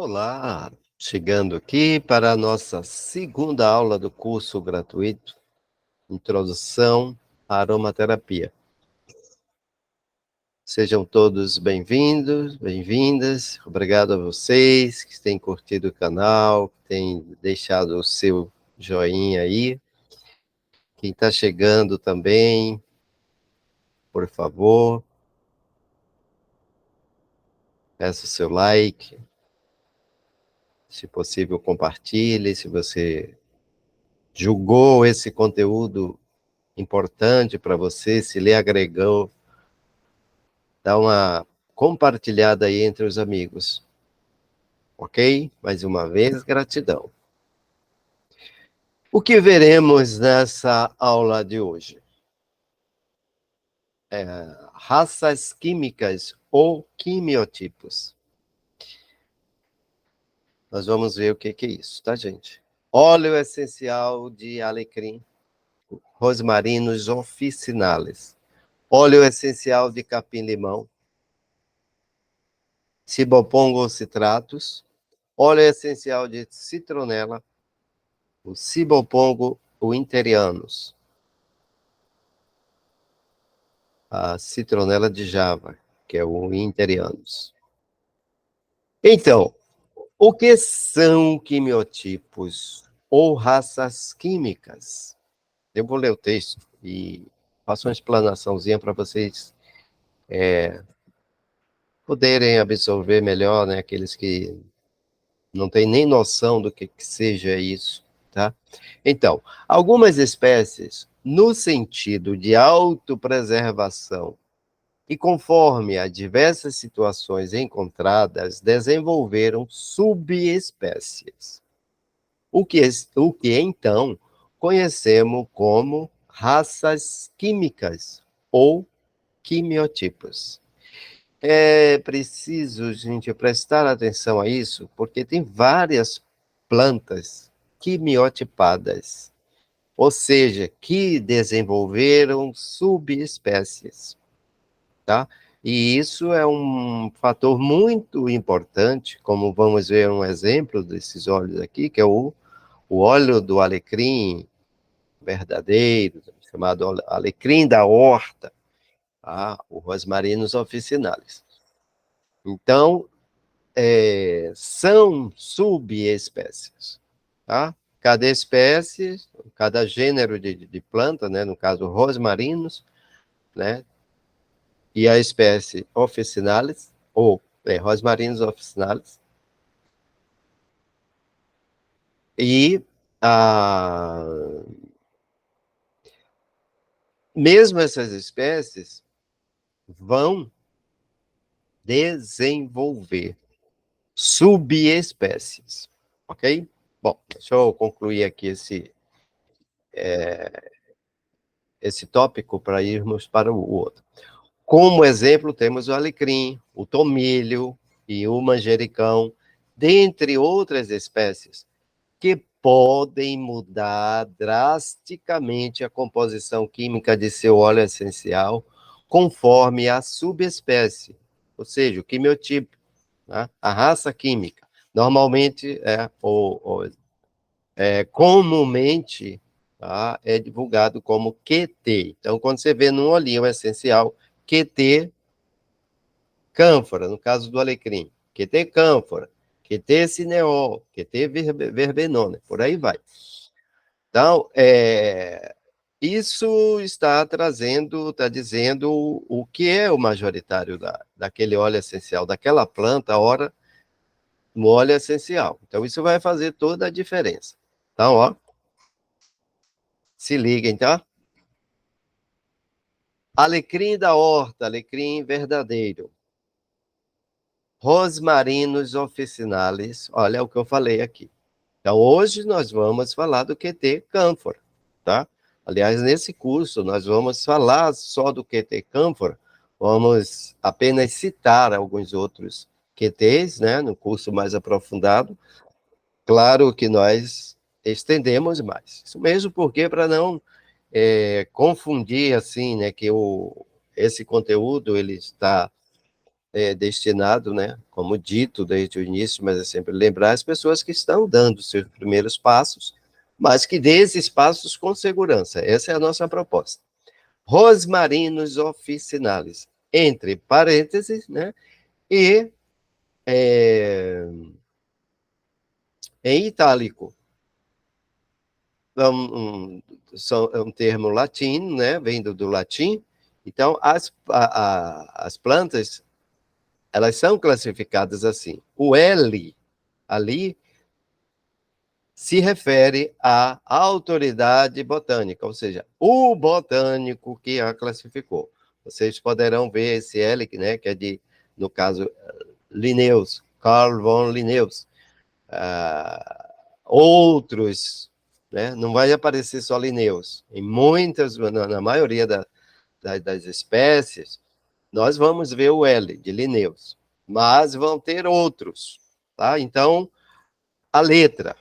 Olá, chegando aqui para a nossa segunda aula do curso gratuito Introdução à Aromaterapia. Sejam todos bem-vindos, bem-vindas. Obrigado a vocês que têm curtido o canal, que têm deixado o seu joinha aí. Quem está chegando também, por favor, peça o seu like. Se possível, compartilhe. Se você julgou esse conteúdo importante para você, se lhe agregou, dá uma compartilhada aí entre os amigos. Ok? Mais uma vez, gratidão. O que veremos nessa aula de hoje? Raças químicas ou quimiotipos. Nós vamos ver o que é isso, tá, gente? Óleo essencial de alecrim, rosmarinos officinalis. Óleo essencial de capim-limão, cibopongo citratus, óleo essencial de citronela, o cibopongo winterianus, a citronela de Java, que é o winterianus. Então, o que são quimiotipos ou raças químicas? Eu vou ler o texto e faço uma explanaçãozinha para vocês poderem absorver melhor, né? Aqueles que não têm nem noção do que seja isso, tá? Então, algumas espécies, no sentido de autopreservação e conforme as diversas situações encontradas, desenvolveram subespécies, o que então conhecemos como raças químicas ou quimiotipos. É preciso, gente, prestar atenção a isso, porque tem várias plantas quimiotipadas, ou seja, que desenvolveram subespécies, tá? E isso é um fator muito importante, como vamos ver um exemplo desses óleos aqui, que é o óleo do alecrim verdadeiro, chamado alecrim da horta, tá? O Rosmarinus officinalis. Então, são subespécies, tá? Cada espécie, cada gênero de planta, né, no caso rosmarinus, né, e a espécie officinalis, ou Rosmarinus officinalis, e a, mesmo essas espécies vão desenvolver subespécies, ok? Bom, deixa eu concluir aqui esse tópico para irmos para o outro. Como exemplo, temos o alecrim, o tomilho e o manjericão, dentre outras espécies, que podem mudar drasticamente a composição química de seu óleo essencial conforme a subespécie, ou seja, o quimiotipo, né? A raça química. Normalmente, comumente, tá? É divulgado como QT. Então, quando você vê num olhinho essencial, QT cânfora, no caso do alecrim, QT cânfora, QT cineol, QT verbenona, por aí vai. Então, isso está trazendo, está dizendo o que é o majoritário daquele óleo essencial, daquela planta, ora, no óleo essencial. Então, isso vai fazer toda a diferença. Então, ó, se liguem, tá? Alecrim da horta, alecrim verdadeiro. Rosmarinus officinalis, olha o que eu falei aqui. Então, hoje nós vamos falar do QT cânfora, tá? Aliás, nesse curso, nós vamos falar só do QT cânfora, vamos apenas citar alguns outros QTs, né, no curso mais aprofundado. Claro que nós estendemos mais. Isso mesmo porque, para não confundir, assim, né, que esse conteúdo, ele está destinado, né, como dito desde o início, mas é sempre lembrar as pessoas que estão dando seus primeiros passos, mas que dê esses passos com segurança. Essa é a nossa proposta. Rosmarinos officinalis, entre parênteses, né, e em itálico. É um termo latino, né, vem do latim. Então, as plantas, elas são classificadas assim. O L ali se refere à autoridade botânica, ou seja, o botânico que a classificou. Vocês poderão ver esse L, né, que é de, no caso, Linnaeus, Carl von Linnaeus. Outros, né, não vai aparecer só Linnaeus. Em muitas, na maioria das espécies, nós vamos ver o L de Linnaeus, mas vão ter outros, tá? Então, a letra,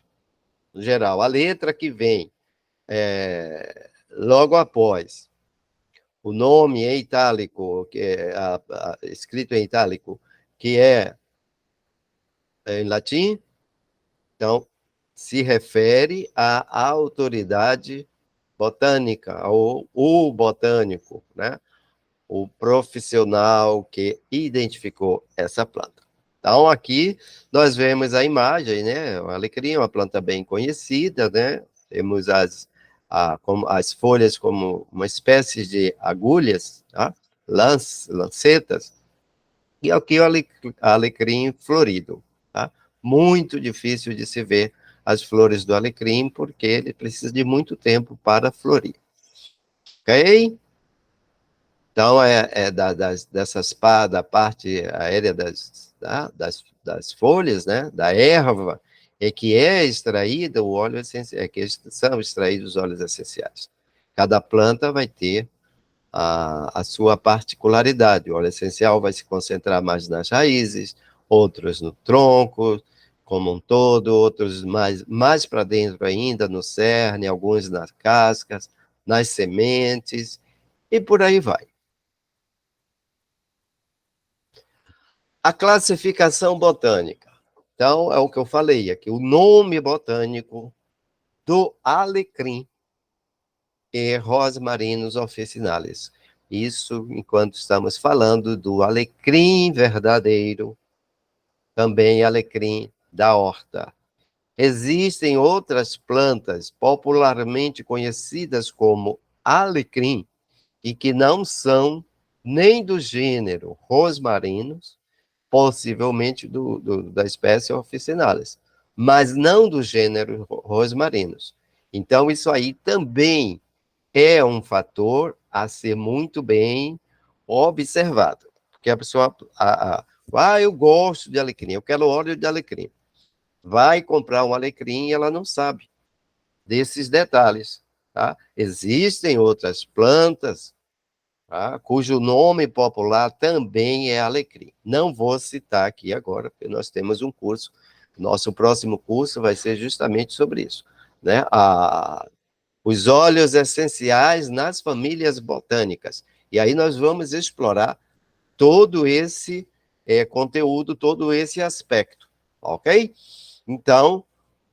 no geral, a letra que vem logo após o nome em itálico, que é escrito em itálico, que é em latim, então se refere à autoridade botânica, ou o botânico, né? O profissional que identificou essa planta. Então, aqui nós vemos a imagem, né? O alecrim é uma planta bem conhecida, né? Temos as folhas como uma espécie de agulhas, tá? Lancetas, e aqui o alecrim florido, tá? Muito difícil de se ver as flores do alecrim, porque ele precisa de muito tempo para florir. Ok? Então, da parte aérea das folhas, né, da erva, é que é extraída o óleo essencial, é que são extraídos os óleos essenciais. Cada planta vai ter a sua particularidade. O óleo essencial vai se concentrar mais nas raízes, outros no tronco, como um todo, outros mais para dentro ainda, no cerne, alguns nas cascas, nas sementes, e por aí vai. A classificação botânica. Então, é o que eu falei aqui. O nome botânico do alecrim é Rosmarinus officinalis. Isso enquanto estamos falando do alecrim verdadeiro, também alecrim da horta. Existem outras plantas popularmente conhecidas como alecrim e que não são nem do gênero Rosmarinus, possivelmente da espécie officinalis, mas não do gênero Rosmarinus. Então, isso aí também é um fator a ser muito bem observado. Porque a pessoa, eu gosto de alecrim, eu quero óleo de alecrim. Vai comprar um alecrim e ela não sabe desses detalhes. Tá? Existem outras plantas, tá? Cujo nome popular também é alecrim. Não vou citar aqui agora, porque nós temos um curso. Nosso próximo curso vai ser justamente sobre isso, né? Os óleos essenciais nas famílias botânicas. E aí nós vamos explorar todo esse conteúdo, todo esse aspecto, ok? Então,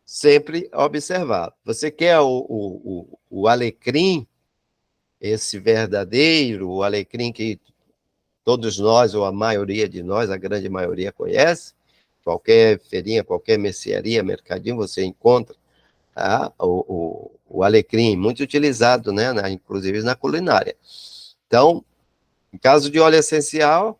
sempre observar. Você quer o alecrim, esse verdadeiro, o alecrim que todos nós, ou a maioria de nós, a grande maioria conhece, qualquer feirinha, qualquer mercearia, mercadinho, você encontra o alecrim, muito utilizado, né, inclusive na culinária. Então, em caso de óleo essencial,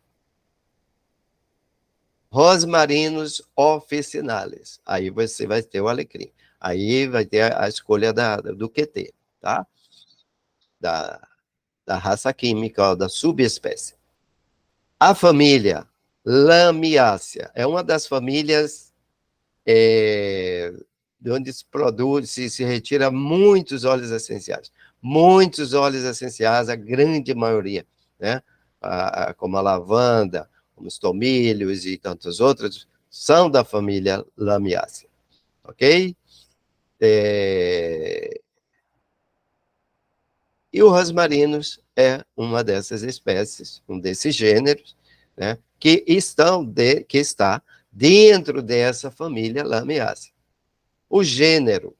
Rosmarinus officinalis. Aí você vai ter o alecrim. Aí vai ter a escolha do QT, tá? Da, da raça química, da subespécie. A família Lamiácea é uma das famílias de onde se produz, se retira muitos óleos essenciais. Muitos óleos essenciais, a grande maioria, né? Como a lavanda, como os tomilhos e tantos outros, são da família Lamiácea, ok? E o rosmarinus é uma dessas espécies, um desses gêneros, né? que está dentro dessa família Lamiaceae. O gênero,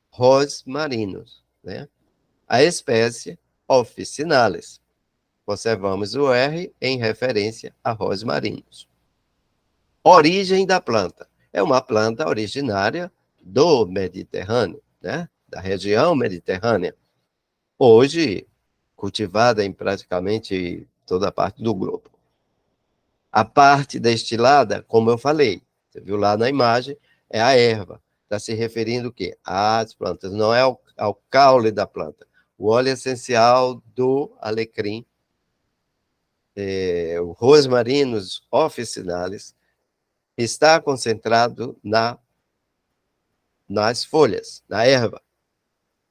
Rosmarinus, né? A espécie, Officinalis. Conservamos o R em referência a Rosmarinus. Origem da planta. É uma planta originária do Mediterrâneo, né? Da região mediterrânea. Hoje, cultivada em praticamente toda a parte do globo. A parte destilada, como eu falei, você viu lá na imagem, é a erva. Está se referindo o quê? Às plantas, não é ao caule da planta. O óleo essencial do alecrim, o Rosmarinus officinalis, está concentrado nas folhas, na erva.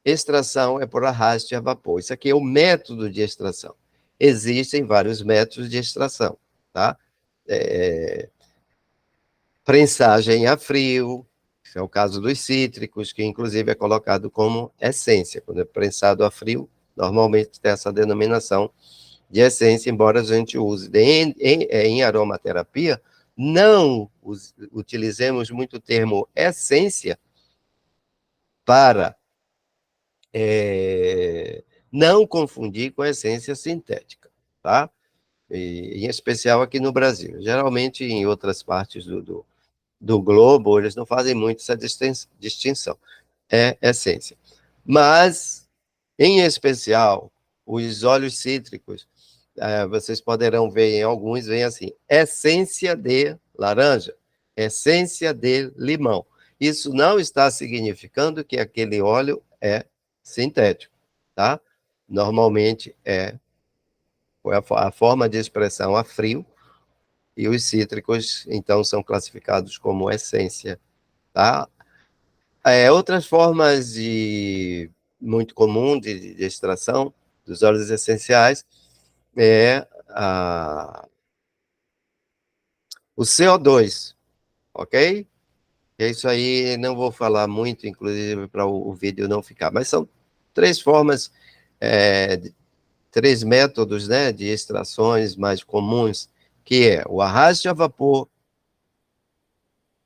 Extração é por arraste a vapor. Isso aqui é o método de extração. Existem vários métodos de extração, tá? Prensagem a frio, que é o caso dos cítricos, que inclusive é colocado como essência. Quando é prensado a frio, normalmente tem essa denominação de essência, embora a gente use em aromaterapia, não utilizemos muito o termo essência para não confundir com a essência sintética, tá? Em especial aqui no Brasil. Geralmente em outras partes do globo, eles não fazem muito essa distinção. É essência. Mas, em especial, os óleos cítricos, vocês poderão ver em alguns, vem assim, essência de laranja, essência de limão. Isso não está significando que aquele óleo é sintético, tá? Normalmente a forma de expressão a frio, e os cítricos, então, são classificados como essência, tá? Outras formas muito comum de extração dos óleos essenciais é o CO2, ok? É isso aí, não vou falar muito, inclusive, para o vídeo não ficar, mas são três formas, três métodos, né, de extrações mais comuns, que é o arraste a vapor,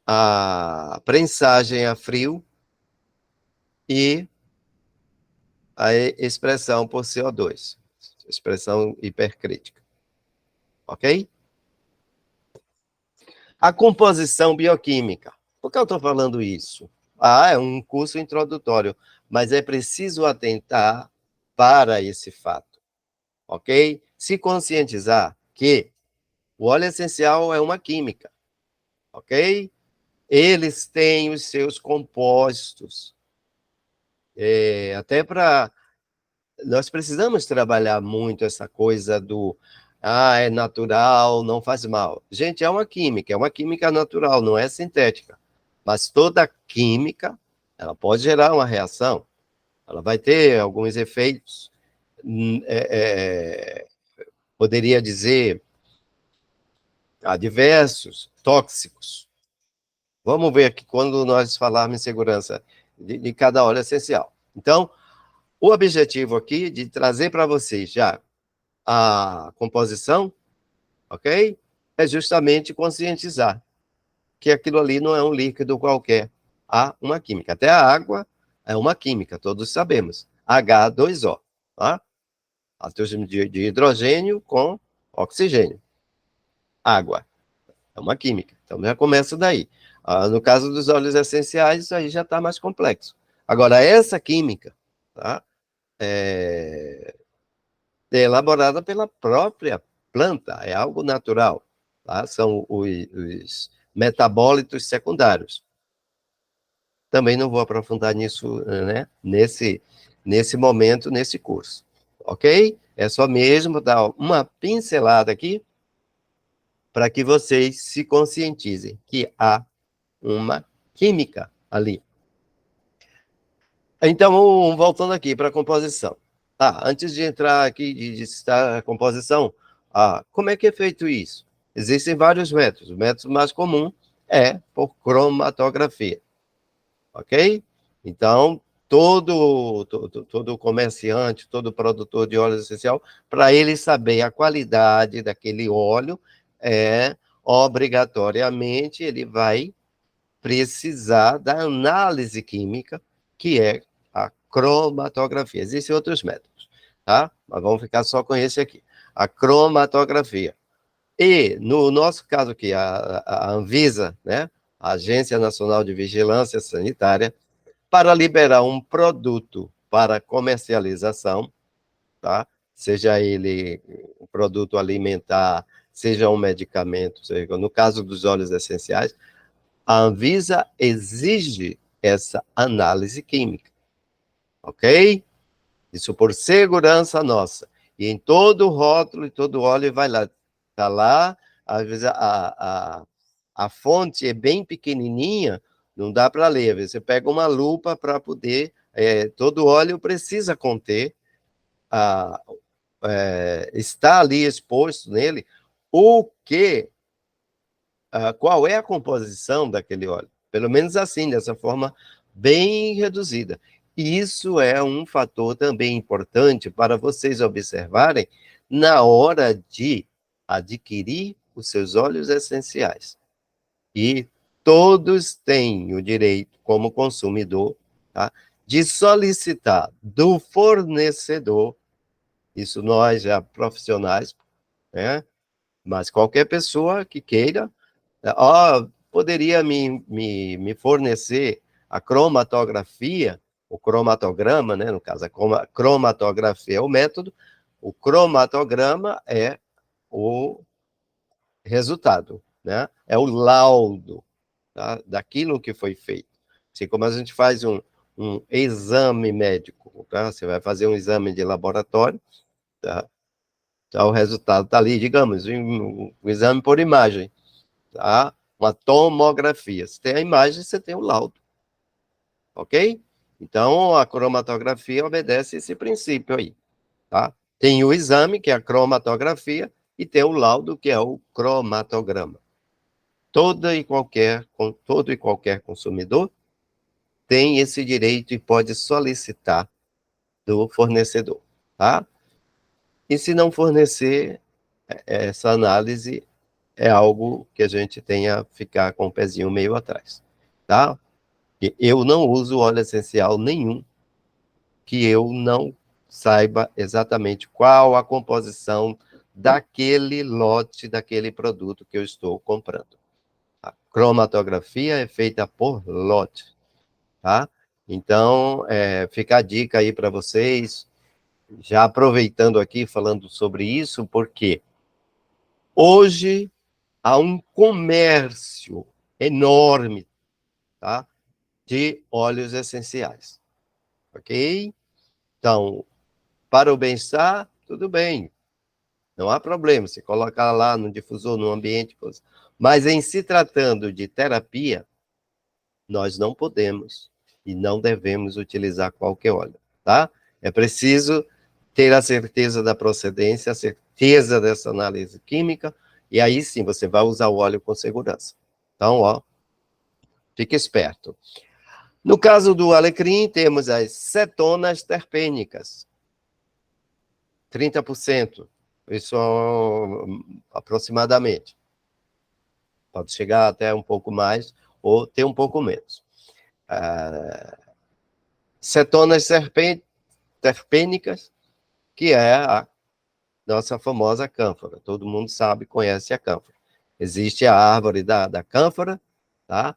a prensagem a frio e a expressão por CO2, expressão hipercrítica, ok? A composição bioquímica. Por que eu estou falando isso? É um curso introdutório, mas é preciso atentar para esse fato, ok? Se conscientizar que o óleo essencial é uma química, ok? Eles têm os seus compostos. Até para... Nós precisamos trabalhar muito essa coisa do é natural, não faz mal. Gente, é uma química natural, não é sintética. Mas toda química, ela pode gerar uma reação, ela vai ter alguns efeitos, poderia dizer, adversos, tóxicos. Vamos ver aqui quando nós falarmos em segurança de cada óleo essencial. Então, o objetivo aqui de trazer para vocês já a composição, ok? É justamente conscientizar que aquilo ali não é um líquido qualquer, há uma química. Até a água é uma química, todos sabemos. H2O, tá? Átomo de hidrogênio com oxigênio. Água é uma química. Então já começa daí. No caso dos óleos essenciais, isso aí já está mais complexo. Agora, essa química, tá? É elaborada pela própria planta, é algo natural, tá? São os metabólitos secundários. Também não vou aprofundar nisso, né? Nesse momento, nesse curso, ok? É só mesmo dar uma pincelada aqui para que vocês se conscientizem que há uma química ali. Então, voltando aqui para a composição. Antes de entrar aqui de citar a composição, como é que é feito isso? Existem vários métodos. O método mais comum é por cromatografia, ok? Então, todo comerciante, todo produtor de óleo essencial, para ele saber a qualidade daquele óleo, obrigatoriamente ele vai precisar da análise química, que é a cromatografia. Existem outros métodos, tá? Mas vamos ficar só com esse aqui. A cromatografia. E, no nosso caso aqui, a Anvisa, né? A Agência Nacional de Vigilância Sanitária, para liberar um produto para comercialização, tá? Seja ele um produto alimentar, seja um medicamento, seja, no caso dos óleos essenciais, a Anvisa exige essa análise química, ok? Isso por segurança nossa. E em todo rótulo e todo óleo vai lá. Está lá, às vezes a fonte é bem pequenininha, não dá para ler. Às vezes você pega uma lupa para poder... todo óleo precisa conter, está ali exposto nele, qual é a composição daquele óleo. Pelo menos assim, dessa forma bem reduzida. E isso é um fator também importante para vocês observarem na hora de adquirir os seus óleos essenciais. E todos têm o direito, como consumidor, tá, de solicitar do fornecedor, isso nós já profissionais, né, mas qualquer pessoa que queira, poderia me fornecer a cromatografia, o cromatograma, né? No caso, a cromatografia é o método, o cromatograma é o resultado, né? É o laudo, tá? Daquilo que foi feito. Assim como a gente faz um exame médico, tá? Você vai fazer um exame de laboratório, tá? Então, o resultado está ali, digamos, um exame por imagem, tá? Uma tomografia. Se tem a imagem, você tem o laudo, ok? Então, a cromatografia obedece esse princípio aí, tá? Tem o exame, que é a cromatografia, e tem o laudo, que é o cromatograma. Todo e qualquer consumidor tem esse direito e pode solicitar do fornecedor, tá? E se não fornecer, essa análise é algo que a gente tenha que ficar com o pezinho meio atrás, tá? Eu não uso óleo essencial nenhum que eu não saiba exatamente qual a composição daquele lote, daquele produto que eu estou comprando. A cromatografia é feita por lote, tá? Então, fica a dica aí para vocês, já aproveitando aqui, falando sobre isso, porque hoje há um comércio enorme, tá, de óleos essenciais, ok? Então, para o bem-estar, tudo bem, não há problema, se colocar lá no difusor, no ambiente, mas em se tratando de terapia, nós não podemos e não devemos utilizar qualquer óleo, tá? É preciso ter a certeza da procedência, a certeza dessa análise química, e aí sim você vai usar o óleo com segurança. Então, fique esperto. No caso do alecrim, temos as cetonas terpênicas, 30%, isso aproximadamente. Pode chegar até um pouco mais ou ter um pouco menos. Cetonas terpênicas, que é a nossa famosa cânfora. Todo mundo sabe, conhece a cânfora. Existe a árvore da cânfora, tá?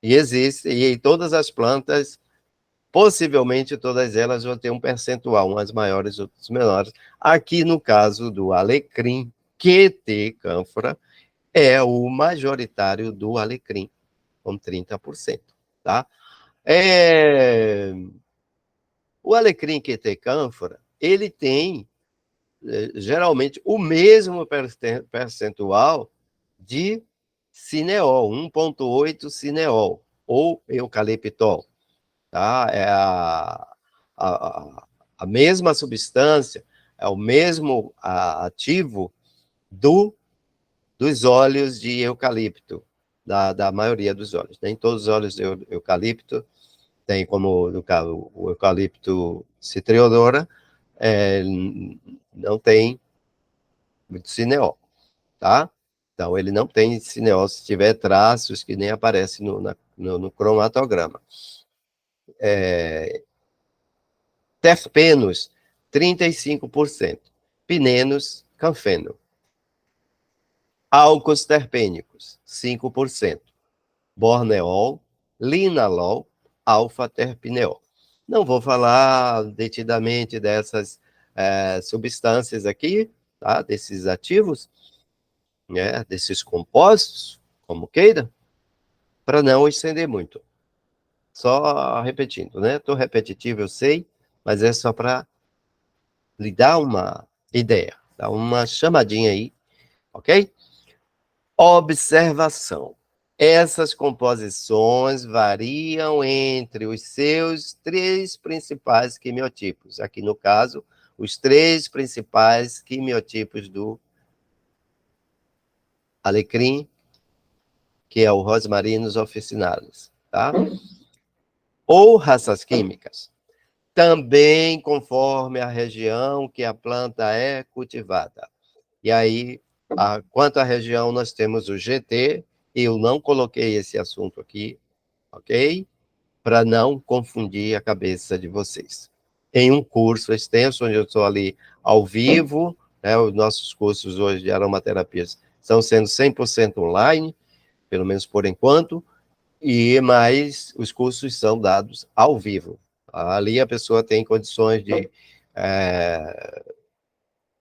E todas as plantas, possivelmente todas elas vão ter um percentual, umas maiores, outras menores. Aqui no caso do alecrim, QT cânfora, é o majoritário do alecrim, com 30%, tá? O alecrim QT cânfora, ele tem, geralmente, o mesmo percentual de cineol, 1,8 cineol, ou eucaliptol, tá? É a mesma substância, é o mesmo ativo dos óleos de eucalipto, da maioria dos óleos. Nem todos os óleos de eucalipto tem como, no caso, o eucalipto citriodora, não tem muito cineol, tá? Então, ele não tem cineol se tiver traços que nem aparecem no cromatograma. Terpenos, 35%. Pinenos, canfeno. Álcools terpênicos, 5%. Borneol, linalol, alfa-terpineol. Não vou falar detidamente dessas substâncias aqui, tá? Desses ativos, né? Desses compostos, como queira, para não estender muito. Só repetindo, né? Estou repetitivo, eu sei, mas é só para lhe dar uma ideia, dar uma chamadinha aí, ok? Observação. Essas composições variam entre os seus três principais quimiotipos. Aqui, no caso, os três principais quimiotipos do alecrim, que é o Rosmarinus officinalis, tá? Ou raças químicas. Também conforme a região que a planta é cultivada. E aí, quanto à região, nós temos o GT, eu não coloquei esse assunto aqui, ok? Para não confundir a cabeça de vocês. Em um curso extenso, onde eu estou ali ao vivo, né, os nossos cursos hoje de aromaterapias estão sendo 100% online, pelo menos por enquanto, mas os cursos são dados ao vivo. Ali a pessoa tem condições de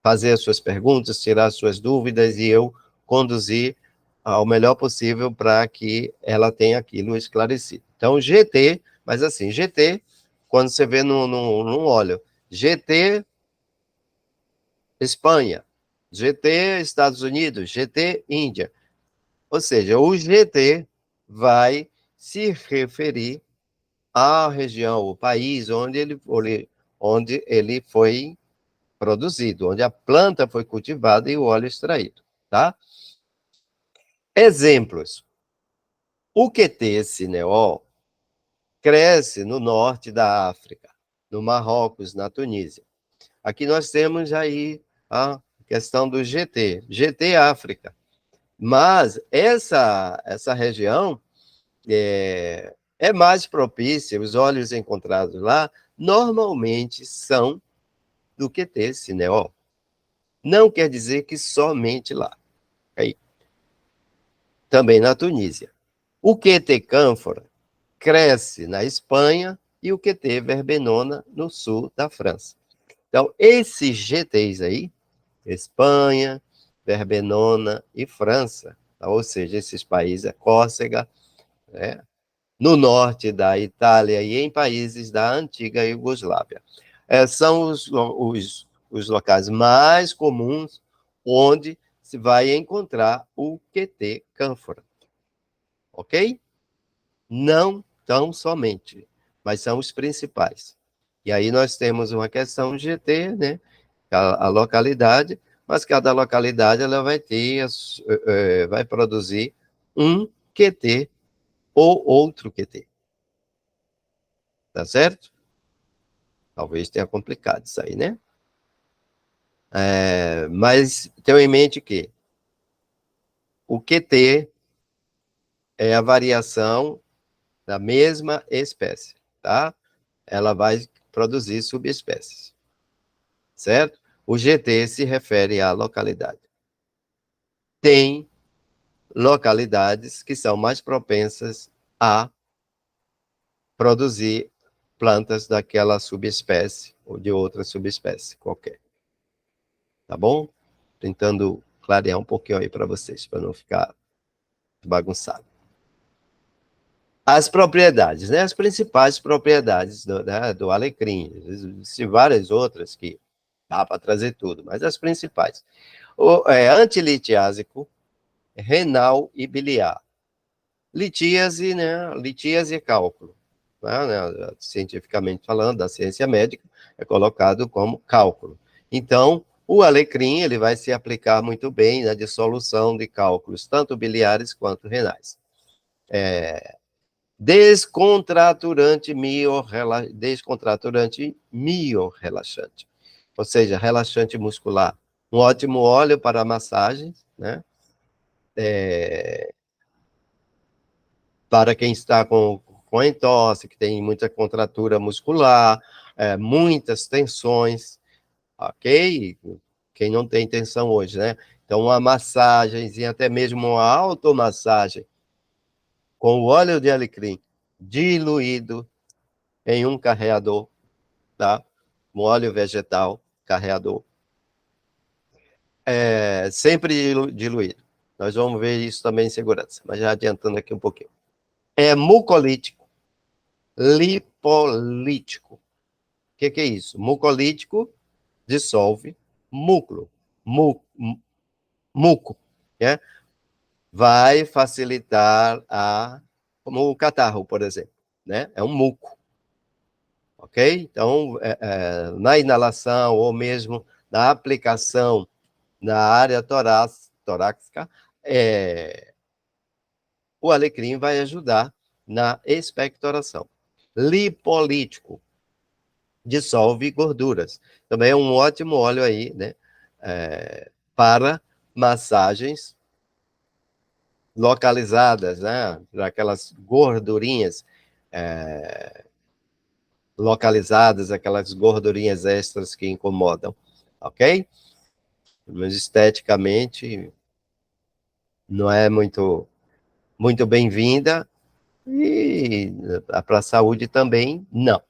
fazer as suas perguntas, tirar as suas dúvidas e eu conduzir ao melhor possível para que ela tenha aquilo esclarecido. Então, GT, mas assim, GT, quando você vê no óleo, GT Espanha, GT Estados Unidos, GT Índia. Ou seja, o GT vai se referir à região, o país onde ele foi produzido, onde a planta foi cultivada e o óleo extraído, tá? Exemplos. O QT-cineol cresce no norte da África, no Marrocos, na Tunísia. Aqui nós temos aí a questão do GT África. Mas essa região é mais propícia, os óleos encontrados lá normalmente são do QT-cineol. Não quer dizer que somente lá. Okay? Também na Tunísia. O QT cânfora cresce na Espanha e o QT verbenona no sul da França. Então, esses GTs aí, Espanha, verbenona e França, tá? Ou seja, esses países, a Córcega, né? No norte da Itália e em países da antiga Iugoslávia. São os locais mais comuns onde se vai encontrar o QT cânfora. Ok? Não tão somente, mas são os principais. E aí nós temos uma questão GT, né? A localidade, mas cada localidade ela vai ter, vai produzir um QT ou outro QT. Tá certo? Talvez tenha complicado isso aí, né? Mas tenham em mente que o QT é a variação da mesma espécie, tá? Ela vai produzir subespécies, certo? O GT se refere à localidade. Tem localidades que são mais propensas a produzir plantas daquela subespécie ou de outra subespécie qualquer. Tá bom? Tentando clarear um pouquinho aí para vocês, para não ficar bagunçado. As propriedades, né? As principais propriedades do alecrim. Existem várias outras que dá para trazer tudo, mas as principais. Antilitiásico, renal e biliar. Litíase, né? Litíase e cálculo. Né? Cientificamente falando, da ciência médica, é colocado como cálculo. Então, o alecrim ele vai se aplicar muito bem na dissolução de cálculos, tanto biliares quanto renais. Descontraturante miorrelaxante. Ou seja, relaxante muscular. Um ótimo óleo para massagens, né? Para quem está com entorse, que tem muita contratura muscular, muitas tensões, ok? Quem não tem tensão hoje, né? Então, uma massagem, até mesmo uma automassagem, com o óleo de alecrim diluído em um carreador, tá? Um óleo vegetal carreador, sempre diluído. Nós vamos ver isso também em segurança, mas já adiantando aqui um pouquinho. É mucolítico, lipolítico. O que é isso? Mucolítico dissolve músculo, muco, né? Vai facilitar como o catarro, por exemplo, né? É um muco, ok? Então, na inalação ou mesmo na aplicação na área torácica, o alecrim vai ajudar na expectoração. Lipolítico, dissolve gorduras. Também é um ótimo óleo aí, né? Para massagens localizadas, né? Para aquelas gordurinhas localizadas, aquelas gordurinhas extras que incomodam, ok? Mas esteticamente não é muito bem-vinda e para a saúde também não.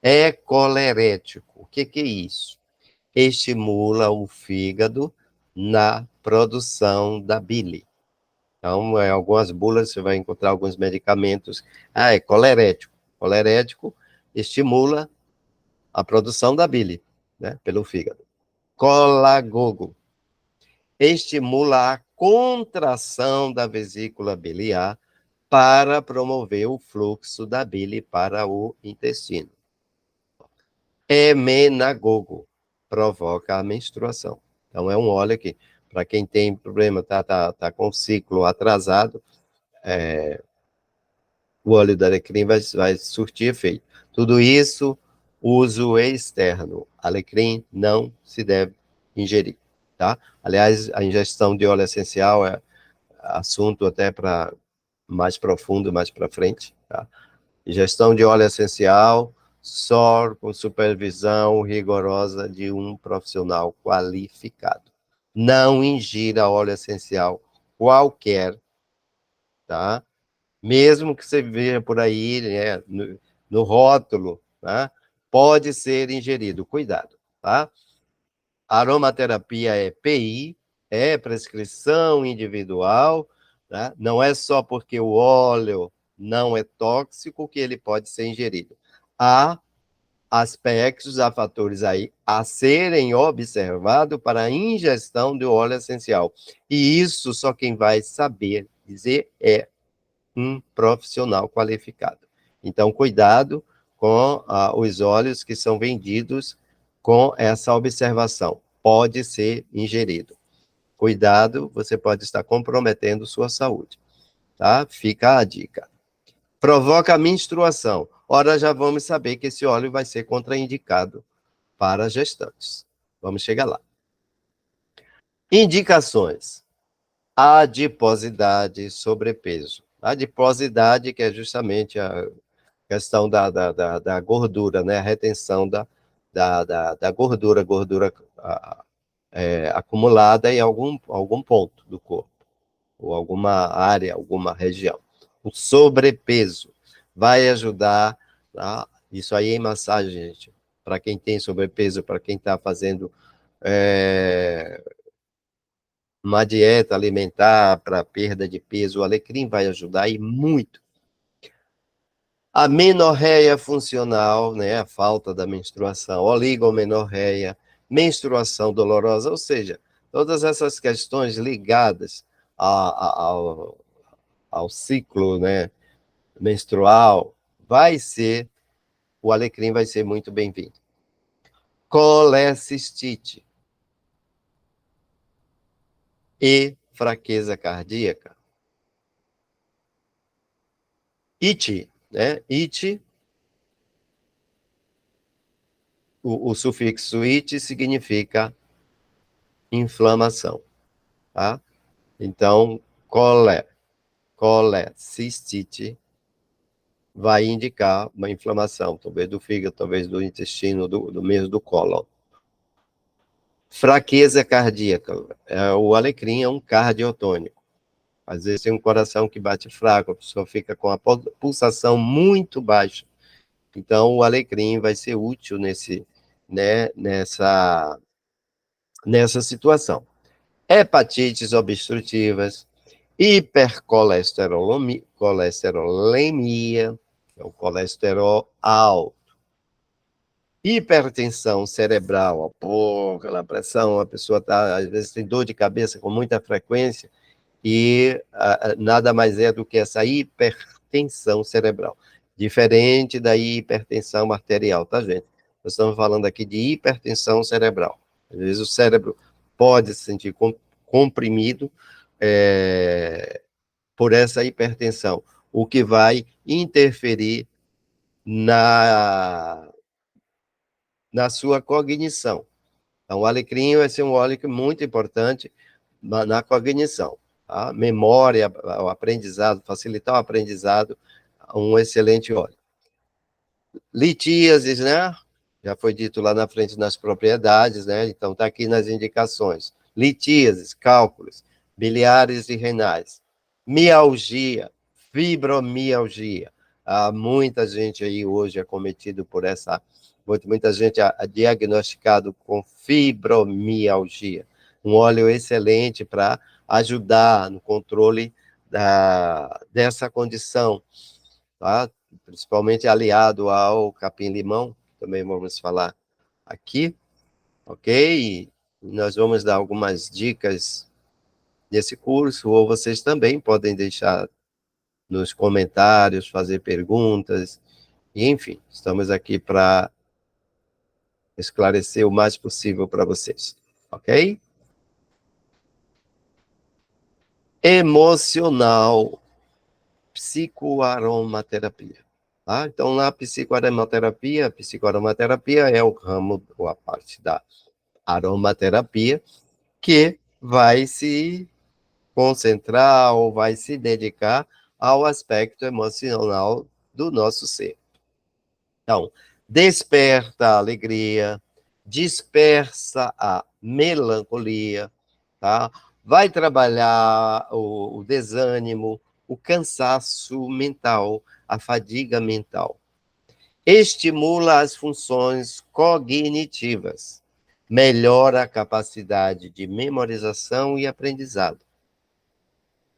É colerético. O que é isso? Estimula o fígado na produção da bile. Então, em algumas bulas você vai encontrar alguns medicamentos. É colerético. Colerético estimula a produção da bile, né, pelo fígado. Colagogo estimula a contração da vesícula biliar para promover o fluxo da bile para o intestino. Emenagogo provoca a menstruação. Então, é um óleo que, para quem tem problema, tá com o ciclo atrasado, o óleo da alecrim vai surtir efeito. Tudo isso, uso externo. Alecrim não se deve ingerir, tá? Aliás, a ingestão de óleo essencial é assunto até para mais profundo, mais para frente, tá? Ingestão de óleo essencial só com supervisão rigorosa de um profissional qualificado. Não ingira óleo essencial qualquer, tá? Mesmo que você veja por aí, né, no rótulo, tá? Pode ser ingerido, cuidado, tá? Aromaterapia é PI, é prescrição individual, tá? Não é só porque o óleo não é tóxico que ele pode ser ingerido. Há aspectos, há fatores aí a serem observados para a ingestão do óleo essencial. E isso só quem vai saber dizer é um profissional qualificado. Então, cuidado com os óleos que são vendidos com essa observação. Pode ser ingerido. Cuidado, você pode estar comprometendo sua saúde, tá? Fica a dica. Provoca menstruação. Ora, já vamos saber que esse óleo vai ser contraindicado para gestantes. Vamos chegar lá. Indicações: adiposidade e sobrepeso. Adiposidade, que é justamente a questão da gordura, né? A retenção da gordura acumulada em algum ponto do corpo, ou alguma área, alguma região. O sobrepeso vai ajudar, tá? Isso aí em massagem, gente, para quem tem sobrepeso, para quem está fazendo uma dieta alimentar para perda de peso, o alecrim vai ajudar e muito. A menorreia funcional, né, a falta da menstruação, oligomenorreia, menstruação dolorosa, ou seja, todas essas questões ligadas ao ciclo, né, menstrual, o alecrim vai ser muito bem-vindo. Colecistite e fraqueza cardíaca. It, né? It, o sufixo it significa inflamação, tá? Então, colecistite vai indicar uma inflamação, talvez do fígado, talvez do intestino, do mesmo do cólon. Fraqueza cardíaca. O alecrim é um cardiotônico. Às vezes tem um coração que bate fraco, a pessoa fica com a pulsação muito baixa. Então, o alecrim vai ser útil nessa situação. Hepatites obstrutivas, hipercolesterolemia, é o colesterol alto, hipertensão cerebral, aquela pressão, a pessoa às vezes tem dor de cabeça com muita frequência, e nada mais é do que essa hipertensão cerebral, diferente da hipertensão arterial, tá, gente? Nós estamos falando aqui de hipertensão cerebral. Às vezes o cérebro pode se sentir comprimido por essa hipertensão, o que vai interferir na sua cognição. Então, o alecrim vai ser um óleo muito importante na cognição. Tá? Memória, o aprendizado, facilitar o aprendizado, um excelente óleo. Litíases, né? Já foi dito lá na frente nas propriedades, né? Então, está aqui nas indicações. Litíases, cálculos, biliares e renais. Mialgia, fibromialgia. Muita gente aí hoje é cometido por muita gente diagnosticado com fibromialgia. Um óleo excelente para ajudar no controle dessa condição, tá? Principalmente aliado ao capim-limão, também vamos falar aqui, ok? E nós vamos dar algumas dicas nesse curso, ou vocês também podem deixar nos comentários, fazer perguntas, e, enfim, estamos aqui para esclarecer o mais possível para vocês, ok? Emocional, psicoaromaterapia. Tá? Então, na psicoaromaterapia é o ramo, ou a parte da aromaterapia, que vai se concentrar ou vai se dedicar ao aspecto emocional do nosso ser. Então, desperta a alegria, dispersa a melancolia, tá? Vai trabalhar o desânimo, o cansaço mental, a fadiga mental. Estimula as funções cognitivas, melhora a capacidade de memorização e aprendizado.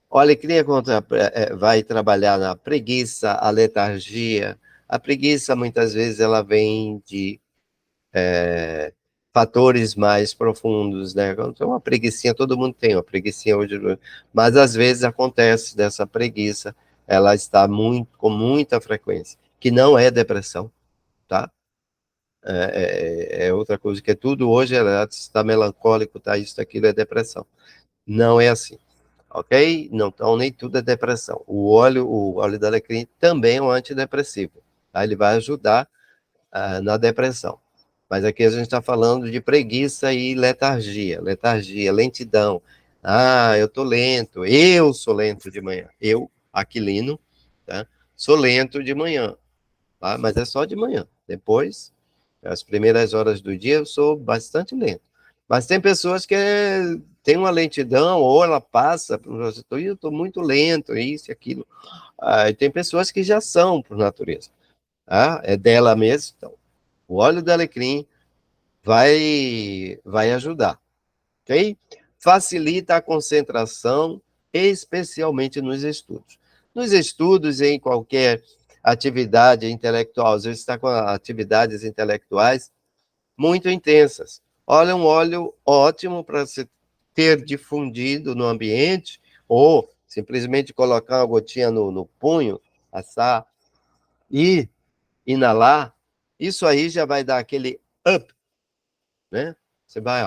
Olha, queria vai trabalhar na preguiça, a letargia. A preguiça, muitas vezes, ela vem de fatores mais profundos, né? Então, uma preguicinha, todo mundo tem uma preguicinha hoje, mas às vezes acontece dessa preguiça, ela está com muita frequência, que não é depressão, tá? É outra coisa, que é tudo hoje, está melancólico, tá? Isso, aquilo é depressão. Não é assim, ok? Não, então, nem tudo é depressão. O óleo da alecrim também é um antidepressivo, tá? Ele vai ajudar na depressão. Mas aqui a gente está falando de preguiça e letargia, lentidão. Eu tô lento, eu sou lento de manhã. Eu, Aquilino, tá? Sou lento de manhã, tá? Mas é só de manhã. Depois, as primeiras horas do dia, eu sou bastante lento. Mas tem pessoas que têm uma lentidão, ou ela passa, eu estou muito lento, isso e aquilo. E tem pessoas que já são, por natureza. É dela mesmo, então. O óleo do alecrim vai ajudar, ok? Facilita a concentração, especialmente nos estudos. Nos estudos, em qualquer atividade intelectual, às vezes está com atividades intelectuais muito intensas. Olha, um óleo ótimo para se ter difundido no ambiente, ou simplesmente colocar uma gotinha no punho, assar e inalar, isso aí já vai dar aquele up, né? Você vai,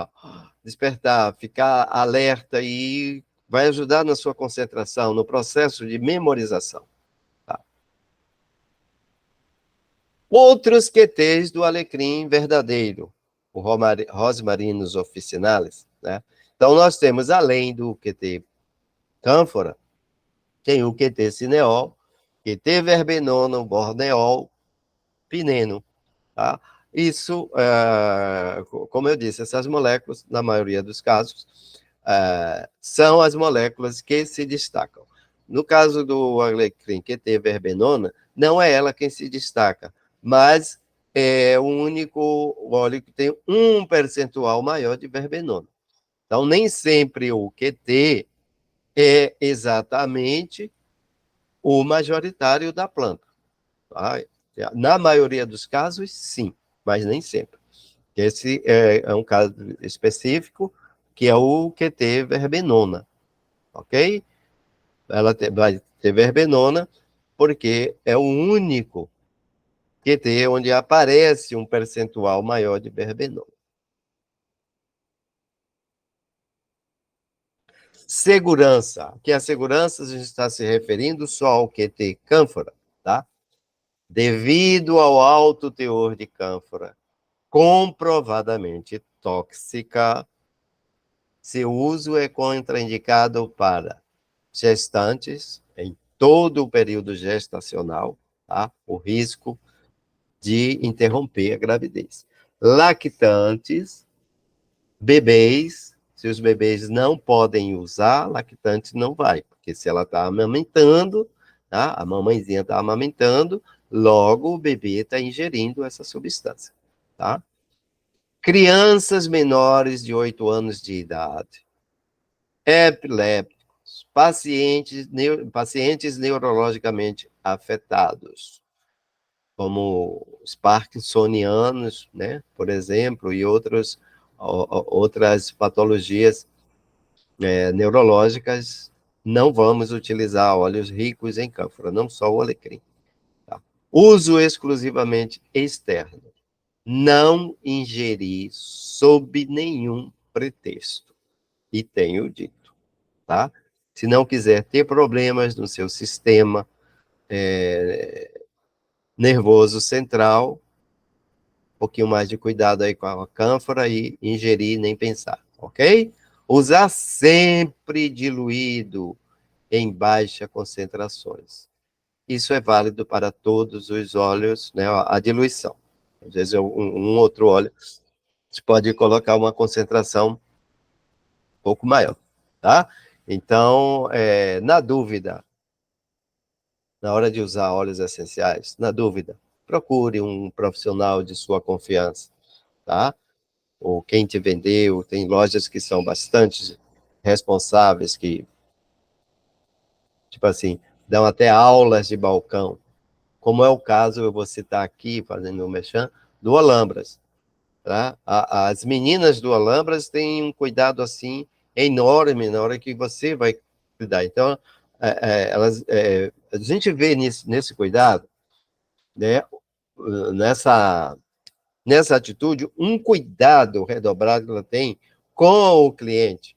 despertar, ficar alerta e vai ajudar na sua concentração, no processo de memorização. Tá? Outros QTs do alecrim verdadeiro, o Rosmarinus officinalis, né? Então, nós temos, além do QT cânfora, tem o QT cineol, QT verbenona, borneol, pineno, tá? Isso, como eu disse, essas moléculas, na maioria dos casos, são as moléculas que se destacam. No caso do alecrim QT verbenona, não é ela quem se destaca, mas é o único óleo que tem um percentual maior de verbenona. Então, nem sempre o QT é exatamente o majoritário da planta. Tá? Na maioria dos casos, sim, mas nem sempre. Esse é um caso específico, que é o QT verbenona, ok? Ela vai ter verbenona, porque é o único QT onde aparece um percentual maior de verbenona. Segurança, que a segurança a gente está se referindo só ao QT cânfora, tá? Devido ao alto teor de cânfora, comprovadamente tóxica, seu uso é contraindicado para gestantes, em todo o período gestacional, tá? O risco de interromper a gravidez. Lactantes, bebês, se os bebês não podem usar, lactante não vai, porque se ela está amamentando, tá? A mamãezinha está amamentando, logo o bebê está ingerindo essa substância, tá? Crianças menores de 8 anos de idade, epilépticos, pacientes neurologicamente afetados, como os parkinsonianos, né, por exemplo, e outras patologias neurológicas, não vamos utilizar óleos ricos em cânfora, não só o alecrim. Tá? Uso exclusivamente externo. Não ingerir sob nenhum pretexto. E tenho dito, tá? Se não quiser ter problemas no seu sistema nervoso central, um pouquinho mais de cuidado aí com a cânfora e ingerir nem pensar, ok? Usar sempre diluído em baixa concentrações. Isso é válido para todos os óleos, né? A diluição. Às vezes um outro óleo, você pode colocar uma concentração um pouco maior, tá? Então, na dúvida, na hora de usar óleos essenciais, na dúvida, procure um profissional de sua confiança, tá? Ou quem te vendeu, tem lojas que são bastante responsáveis, que, tipo assim, dão até aulas de balcão, como é o caso, eu vou citar aqui, fazendo um merchan, do Alhambras, tá? As meninas do Alhambras têm um cuidado, assim, enorme na hora que você vai cuidar. Então, a gente vê nesse cuidado, né, nessa atitude, um cuidado redobrado que ela tem com o cliente,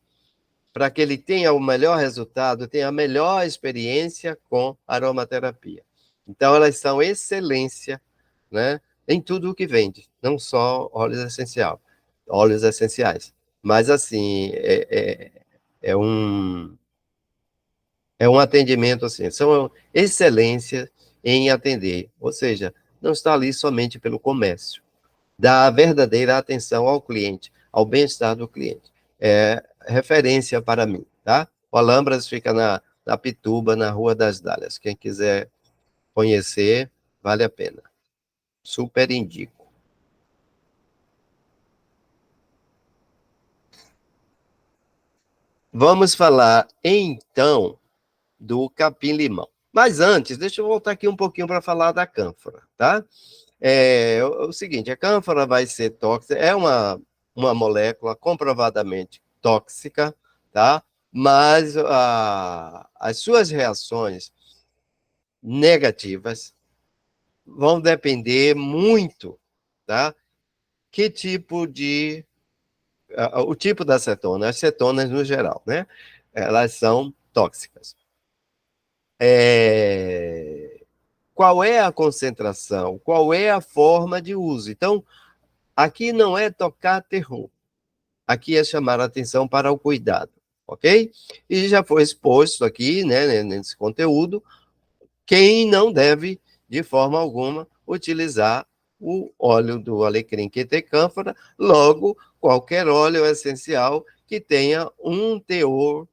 para que ele tenha o melhor resultado, tenha a melhor experiência com aromaterapia. Então, elas são excelência, né, em tudo o que vende, não só óleos essenciais. Mas, assim, é um atendimento, assim, são excelência em atender, ou seja, não está ali somente pelo comércio, dá a verdadeira atenção ao cliente, ao bem-estar do cliente. É referência para mim, tá? O Alhambras fica na Pituba, na Rua das Dálias. Quem quiser conhecer, vale a pena. Super indico. Vamos falar, então, do capim-limão. Mas antes, deixa eu voltar aqui um pouquinho para falar da cânfora, tá? O seguinte, a cânfora vai ser tóxica, é uma molécula comprovadamente tóxica, tá? Mas as suas reações negativas vão depender muito, tá? Que tipo de... o tipo da acetona, as cetonas no geral, né? Elas são tóxicas. qual é a concentração, qual é a forma de uso. Então, aqui não é tocar terror, aqui é chamar a atenção para o cuidado, ok? E já foi exposto aqui, né, nesse conteúdo, quem não deve, de forma alguma, utilizar o óleo do alecrim quetecânfora, logo, qualquer óleo essencial que tenha um teor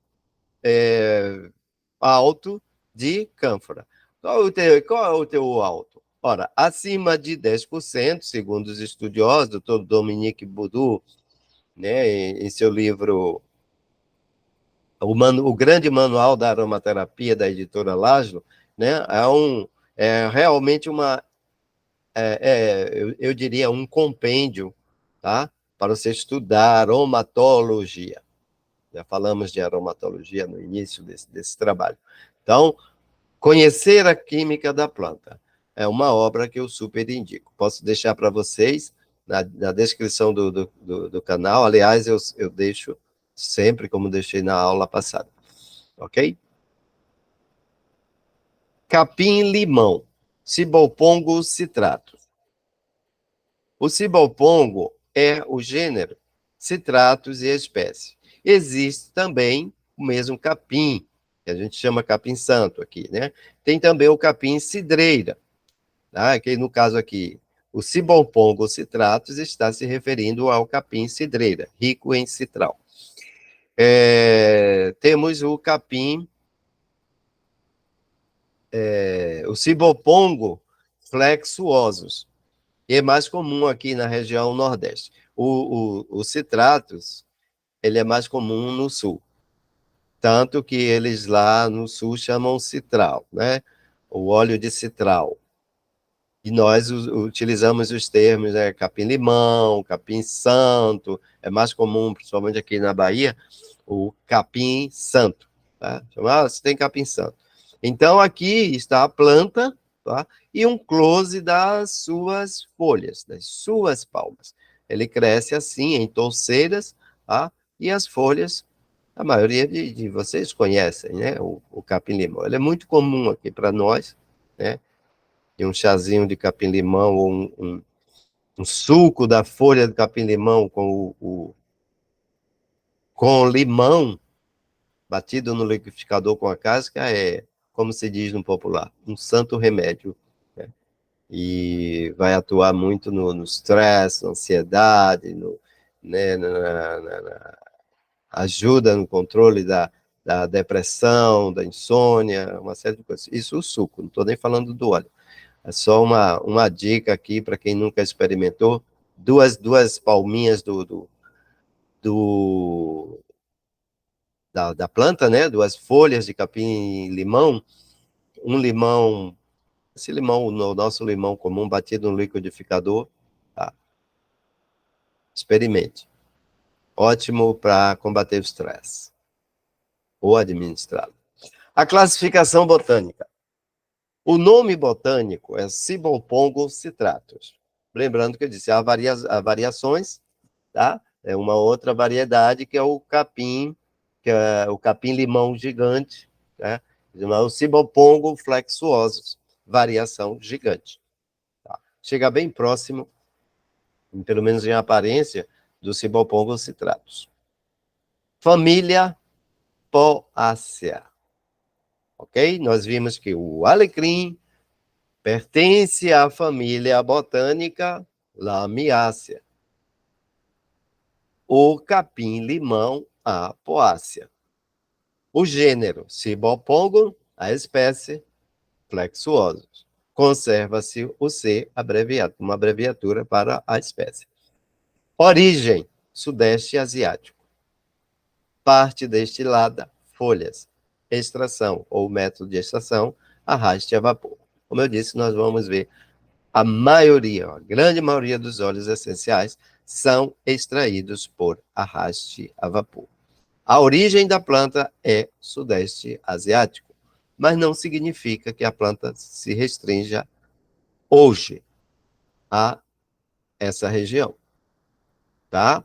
alto de cânfora. Qual é o teor alto? Ora, acima de 10%, segundo os estudiosos, doutor Dominique Boudou, né, em seu livro o grande manual da aromaterapia da editora Laszlo, né, é realmente eu diria, um compêndio, tá, para você estudar aromatologia. Já falamos de aromatologia no início desse trabalho. Então, conhecer a química da planta é uma obra que eu super indico. Posso deixar para vocês na descrição do canal. Aliás, eu deixo sempre, como deixei na aula passada. Ok? Capim-limão, Cibalpongo citratus. O cibalpongo é o gênero citratus e a espécie. Existe também o mesmo capim, que a gente chama capim-santo aqui, né? Tem também o capim-cidreira, tá? Que no caso aqui, o cibalpongo citratus está se referindo ao capim-cidreira, rico em citral. Temos o capim, o cibalpongo flexuosus, que é mais comum aqui na região nordeste. O citratus, ele é mais comum no sul, tanto que eles lá no sul chamam citral, né? O óleo de citral. E nós utilizamos os termos, né? Capim-limão, capim-santo, é mais comum, principalmente aqui na Bahia, o capim-santo, tá? Você tem capim-santo. Então, aqui está a planta, tá? E um close das suas folhas, das suas palmas. Ele cresce assim, em touceiras, tá? E as folhas, a maioria de vocês conhecem, né? O capim-limão. Ele é muito comum aqui para nós, né? E um chazinho de capim-limão ou um suco da folha de capim-limão com limão batido no liquidificador com a casca é, como se diz no popular, um santo remédio, né? E vai atuar muito no stress, na ansiedade, né, ajuda no controle da depressão, da insônia, uma série de coisas. Isso o suco, não estou nem falando do óleo. É só uma dica aqui para quem nunca experimentou. Duas palminhas do, da planta, né? Duas folhas de capim-limão. Um limão, esse limão, o nosso limão comum, batido no liquidificador. Tá? Experimente. Ótimo para combater o estresse. Ou administrá-lo. A classificação botânica. O nome botânico é Cibalpongo citratus. Lembrando que eu disse, há variações, tá? É uma outra variedade que é o capim, que é o capim-limão gigante, né? O Cibalpongo flexuosus, variação gigante. Tá? Chega bem próximo, pelo menos em aparência, do Cibalpongo citratus. Família Poácea. Ok? Nós vimos que o alecrim pertence à família botânica Lamiácea. O capim-limão à Poácea. O gênero Cibalpongo, a espécie Flexuosus. Conserva-se o C abreviado, uma abreviatura para a espécie. Origem, Sudeste Asiático. Parte destilada, folhas. Extração, ou método de extração, arraste a vapor. Como eu disse, nós vamos ver a maioria, a grande maioria dos óleos essenciais são extraídos por arraste a vapor. A origem da planta é Sudeste Asiático, mas não significa que a planta se restrinja hoje a essa região, tá?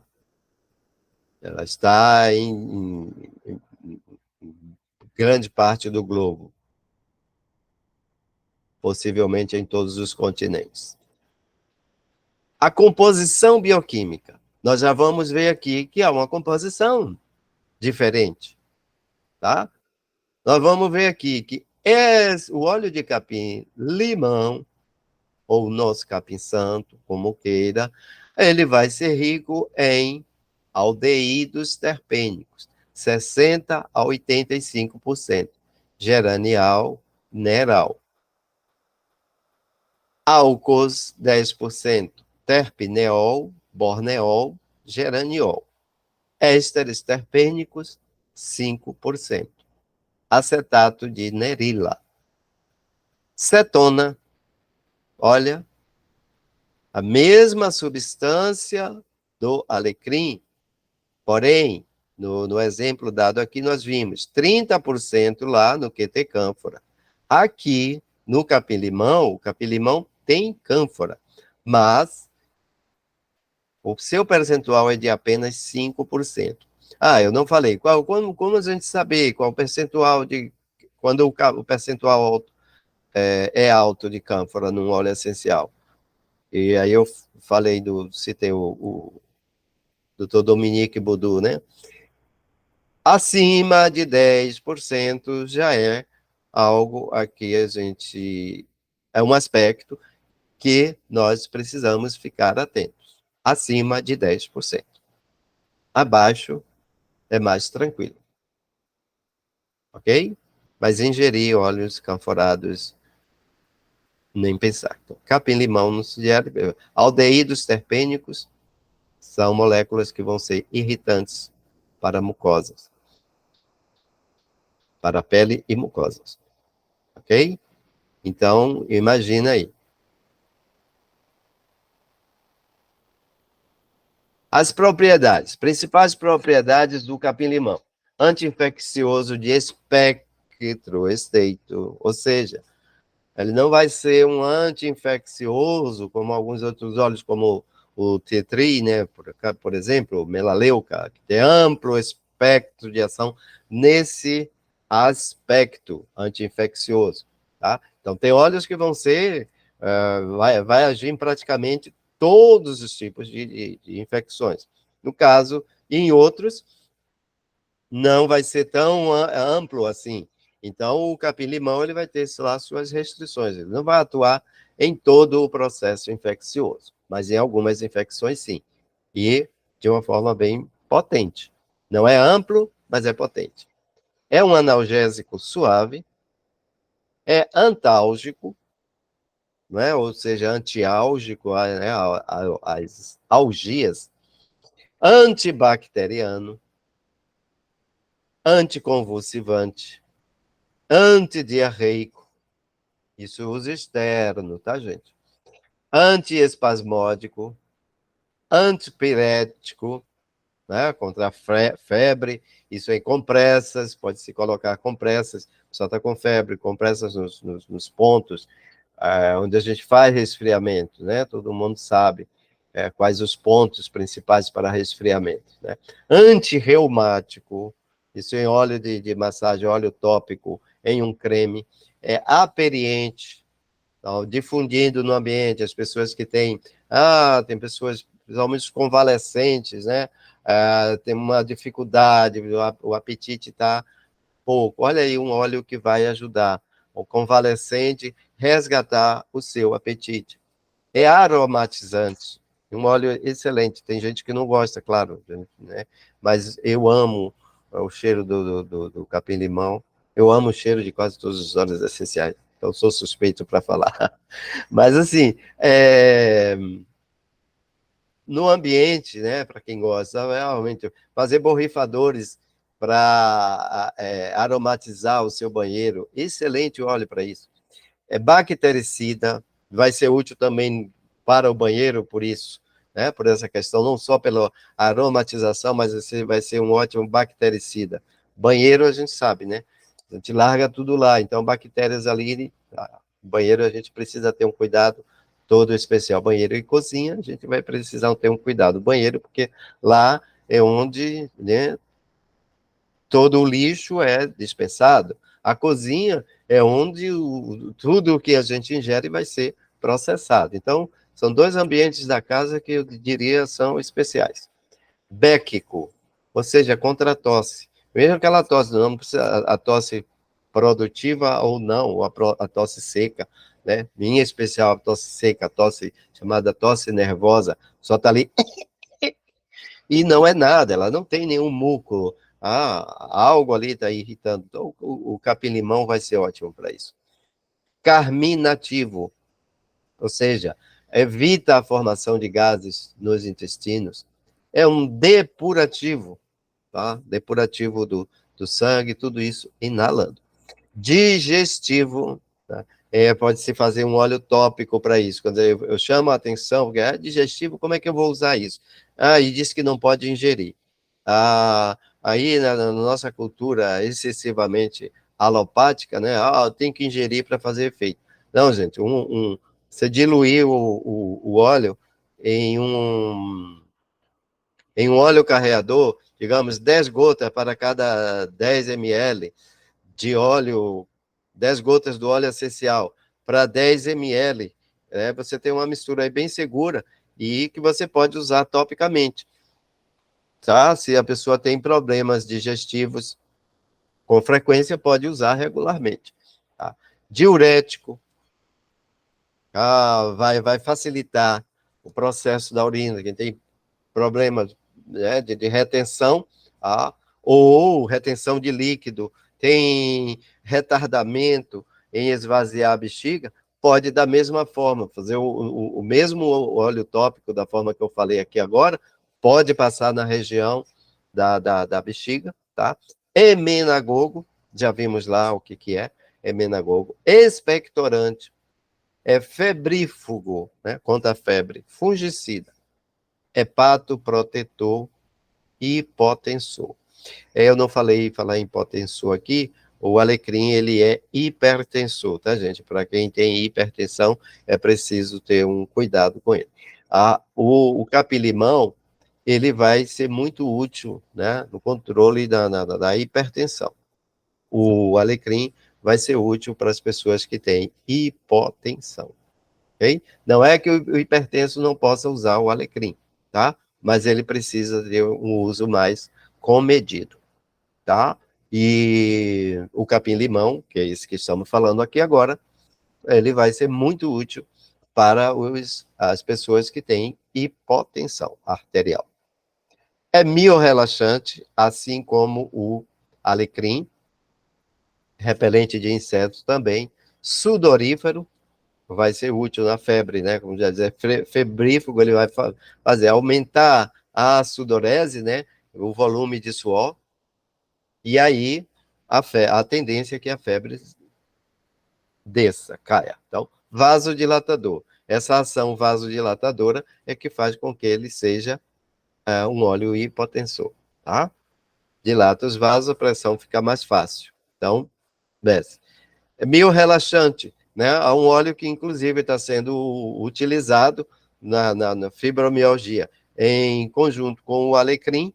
Ela está em grande parte do globo. possivelmente em todos os continentes. A composição bioquímica. Nós já vamos ver aqui que há uma composição diferente, tá? Nós vamos ver aqui que o óleo de capim-limão, ou nosso capim-santo, como queira, ele vai ser rico em aldeídos terpênicos, 60% a 85%, geranial, neral. Álcools, 10%, terpineol, borneol, geraniol. Ésteres terpênicos, 5%. Acetato de nerila. Cetona, olha, a mesma substância do alecrim, porém, no exemplo dado aqui, nós vimos 30% lá no QT cânfora. Aqui, no capim-limão, o capim-limão tem cânfora, mas o seu percentual é de apenas 5%. Ah, eu não falei. Como a gente saber qual o percentual de... Quando o percentual é alto de cânfora num óleo essencial? E aí eu falei citei o Dr. Dominique Boudou, né? Acima de 10% já é algo aqui é um aspecto que nós precisamos ficar atentos. Acima de 10%. Abaixo é mais tranquilo. Ok? Mas ingerir óleos canforados, nem pensar. Então, capim-limão não se digere. Aldeídos terpênicos são moléculas que vão ser irritantes para mucosas, para a pele e mucosas. Ok? Então, imagina aí. As propriedades, principais propriedades do capim-limão. Anti-infeccioso de espectro estreito, ou seja, ele não vai ser um anti-infeccioso como alguns outros óleos, como o T3, né, por exemplo, o melaleuca, que tem amplo espectro de ação nesse aspecto anti-infeccioso, tá? Então, tem óleos que vão ser, vai agir em praticamente todos os tipos de infecções. No caso, em outros, não vai ser tão amplo assim. Então, o capim-limão ele vai ter lá suas restrições. Ele não vai atuar em todo o processo infeccioso, mas em algumas infecções, sim. E de uma forma bem potente. Não é amplo, mas é potente. É um analgésico suave, é antálgico, né? Ou seja, antiálgico, né? As algias, antibacteriano, anticonvulsivante, antidiarreico, isso uso externo, tá, gente? Antiespasmódico, antipirético, né, contra a febre, isso aí, compressas, pode-se colocar compressas, só está com febre, compressas nos pontos, onde a gente faz resfriamento, né, todo mundo sabe quais os pontos principais para resfriamento, né. Antirreumático, isso em óleo de massagem, óleo tópico, em um creme, aperiente, então, difundindo no ambiente, as pessoas que têm, tem pessoas, principalmente convalescentes, né, tem uma dificuldade, o apetite está pouco, olha aí um óleo que vai ajudar o convalescente resgatar o seu apetite. É aromatizante, um óleo excelente, tem gente que não gosta, claro, né, mas eu amo o cheiro do capim-limão, eu amo o cheiro de quase todos os óleos essenciais, então sou suspeito para falar. Mas, assim, no ambiente, né, para quem gosta, realmente, fazer borrifadores para aromatizar o seu banheiro, excelente óleo para isso. É bactericida, vai ser útil também para o banheiro, por isso, né, por essa questão, não só pela aromatização, mas vai ser um ótimo bactericida. Banheiro, a gente sabe, né? A gente larga tudo lá, então bactérias ali, banheiro a gente precisa ter um cuidado todo especial. Banheiro e cozinha, a gente vai precisar ter um cuidado. Banheiro, porque lá é onde, né, todo o lixo é dispensado. A cozinha é onde tudo o que a gente ingere vai ser processado. Então, são 2 ambientes da casa que eu diria são especiais. Béquico, ou seja, contra a tosse. Mesmo aquela tosse, não precisa a tosse produtiva ou não, ou a tosse seca, né? Em especial a tosse seca, a tosse chamada tosse nervosa, só está ali e não é nada, ela não tem nenhum muco, algo ali está irritando. Então, o capim-limão vai ser ótimo para isso. Carminativo, ou seja, evita a formação de gases nos intestinos. É um depurativo, tá? Depurativo do sangue, tudo isso inalando. Digestivo, tá? Pode-se fazer um óleo tópico para isso. Quando eu chamo a atenção, porque é digestivo, como é que eu vou usar isso? E diz que não pode ingerir. Aí, na nossa cultura excessivamente alopática, né? Tem que ingerir para fazer efeito. Não, gente, você diluir o óleo em um óleo carreador, digamos, 10 gotas para cada 10 ml de óleo, 10 gotas do óleo essencial para 10 ml, né? Você tem uma mistura aí bem segura e que você pode usar topicamente, tá? Se a pessoa tem problemas digestivos, com frequência pode usar regularmente, tá? Diurético, vai facilitar o processo da urina, quem tem problemas, né, de retenção, ou retenção de líquido, tem retardamento em esvaziar a bexiga, pode da mesma forma, fazer o mesmo óleo tópico da forma que eu falei aqui agora, pode passar na região da bexiga, tá? Emenagogo, já vimos lá o que é emenagogo. Expectorante, febrífugo, né, contra a febre, fungicida, hepatoprotetor e hipotensor. Eu não falar em hipotensor aqui, o alecrim, ele é hipertensor, tá, gente? Para quem tem hipertensão, é preciso ter um cuidado com ele. O capim-limão, ele vai ser muito útil, né, no controle da hipertensão. O alecrim vai ser útil para as pessoas que têm hipotensão. Okay? Não é que o hipertenso não possa usar o alecrim, tá? Mas ele precisa ter um uso mais comedido, tá? E o capim-limão, que é esse que estamos falando aqui agora, ele vai ser muito útil para as pessoas que têm hipotensão arterial. É miorrelaxante, assim como o alecrim, repelente de insetos também, sudorífero, vai ser útil na febre, né? Como já dizer, febrífugo, ele vai fazer aumentar a sudorese, né? O volume de suor, e aí a tendência é que a febre desça, caia. Então, vasodilatador. Essa ação vasodilatadora é que faz com que ele seja um óleo hipotensor, tá? Dilata os vasos, a pressão fica mais fácil. Então, desce. É meio relaxante, né? Há um óleo que, inclusive, está sendo utilizado na fibromialgia, em conjunto com o alecrim,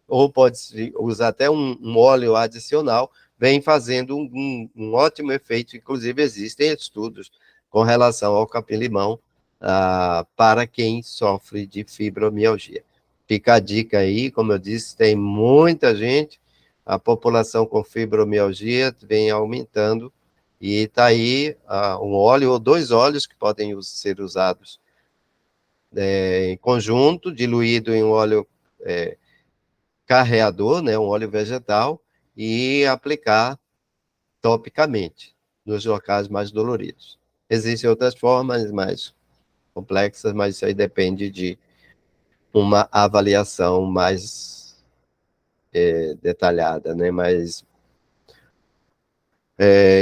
ou pode usar até um óleo adicional, vem fazendo um ótimo efeito. Inclusive, existem estudos com relação ao capim-limão para quem sofre de fibromialgia. Fica a dica aí, como eu disse, tem muita gente, a população com fibromialgia vem aumentando, e está aí um óleo ou 2 óleos que podem ser usados em conjunto, diluído em um óleo carreador, né, um óleo vegetal, e aplicar topicamente nos locais mais doloridos. Existem outras formas mais complexas, mas isso aí depende de uma avaliação mais detalhada, né, mais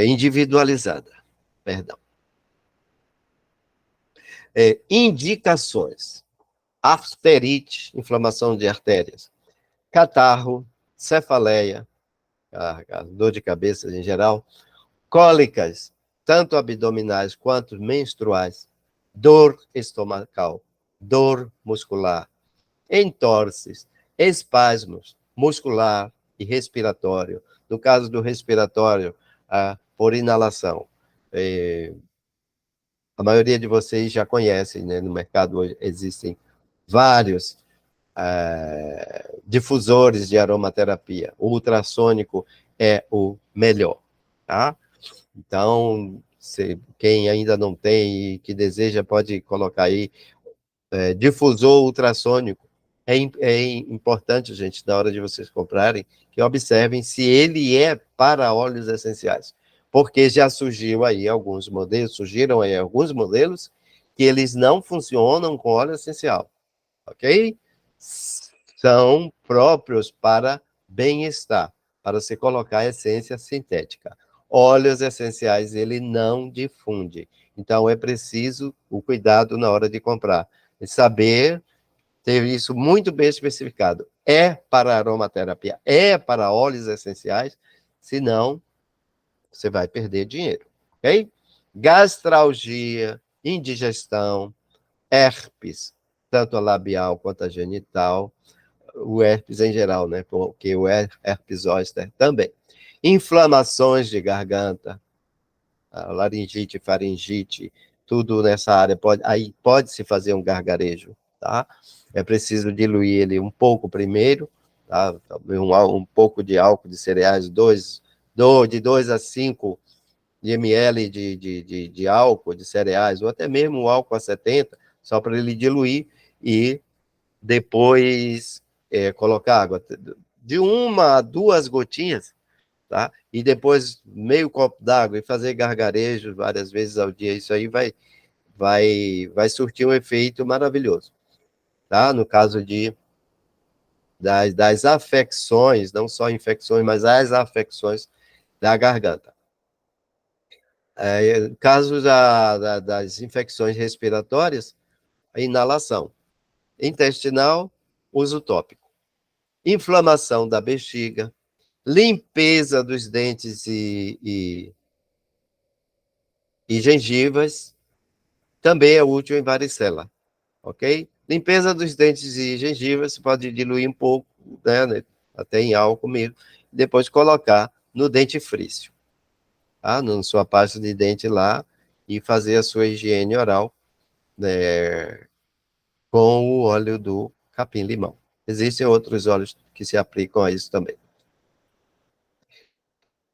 individualizada. Perdão. Indicações: arterite, inflamação de artérias, catarro, cefaleia, a dor de cabeça em geral, cólicas, tanto abdominais quanto menstruais, dor estomacal, dor muscular, entorses, espasmos muscular e respiratório. No caso do respiratório, por inalação. A maioria de vocês já conhecem, né? No mercado hoje existem vários difusores de aromaterapia. O ultrassônico é o melhor, tá? Então, quem ainda não tem e que deseja, pode colocar aí, difusor ultrassônico. É importante, gente, na hora de vocês comprarem, que observem se ele é para óleos essenciais. Porque já surgiram aí alguns modelos que eles não funcionam com óleo essencial, ok? São próprios para bem-estar, para se colocar essência sintética. Óleos essenciais ele não difunde. Então é preciso o cuidado na hora de comprar. E saber ter isso muito bem especificado. É para aromaterapia, é para óleos essenciais, senão você vai perder dinheiro, ok? Gastralgia, indigestão, herpes, tanto a labial quanto a genital, o herpes em geral, né? Porque o herpes zoster também. Inflamações de garganta, laringite, faringite, tudo nessa área. Aí pode-se fazer um gargarejo, tá? É preciso diluir ele um pouco primeiro, tá? Um pouco de álcool de cereais, de 2 a 5 de ml de álcool de cereais, ou até mesmo o álcool a 70, só para ele diluir e depois colocar água. De 1 a 2 gotinhas, tá? E depois meio copo d'água e fazer gargarejo várias vezes ao dia, isso aí vai surtir um efeito maravilhoso, tá? No caso das afecções, não só infecções, mas as afecções da garganta. Casos das infecções respiratórias, a inalação. Intestinal, uso tópico. Inflamação da bexiga, limpeza dos dentes e gengivas, também é útil em varicela, ok? Limpeza dos dentes e gengivas, você pode diluir um pouco, né, até em álcool mesmo, depois colocar no dentifrício, tá? Na sua pasta de dente lá, e fazer a sua higiene oral, né, com o óleo do capim-limão. Existem outros óleos que se aplicam a isso também.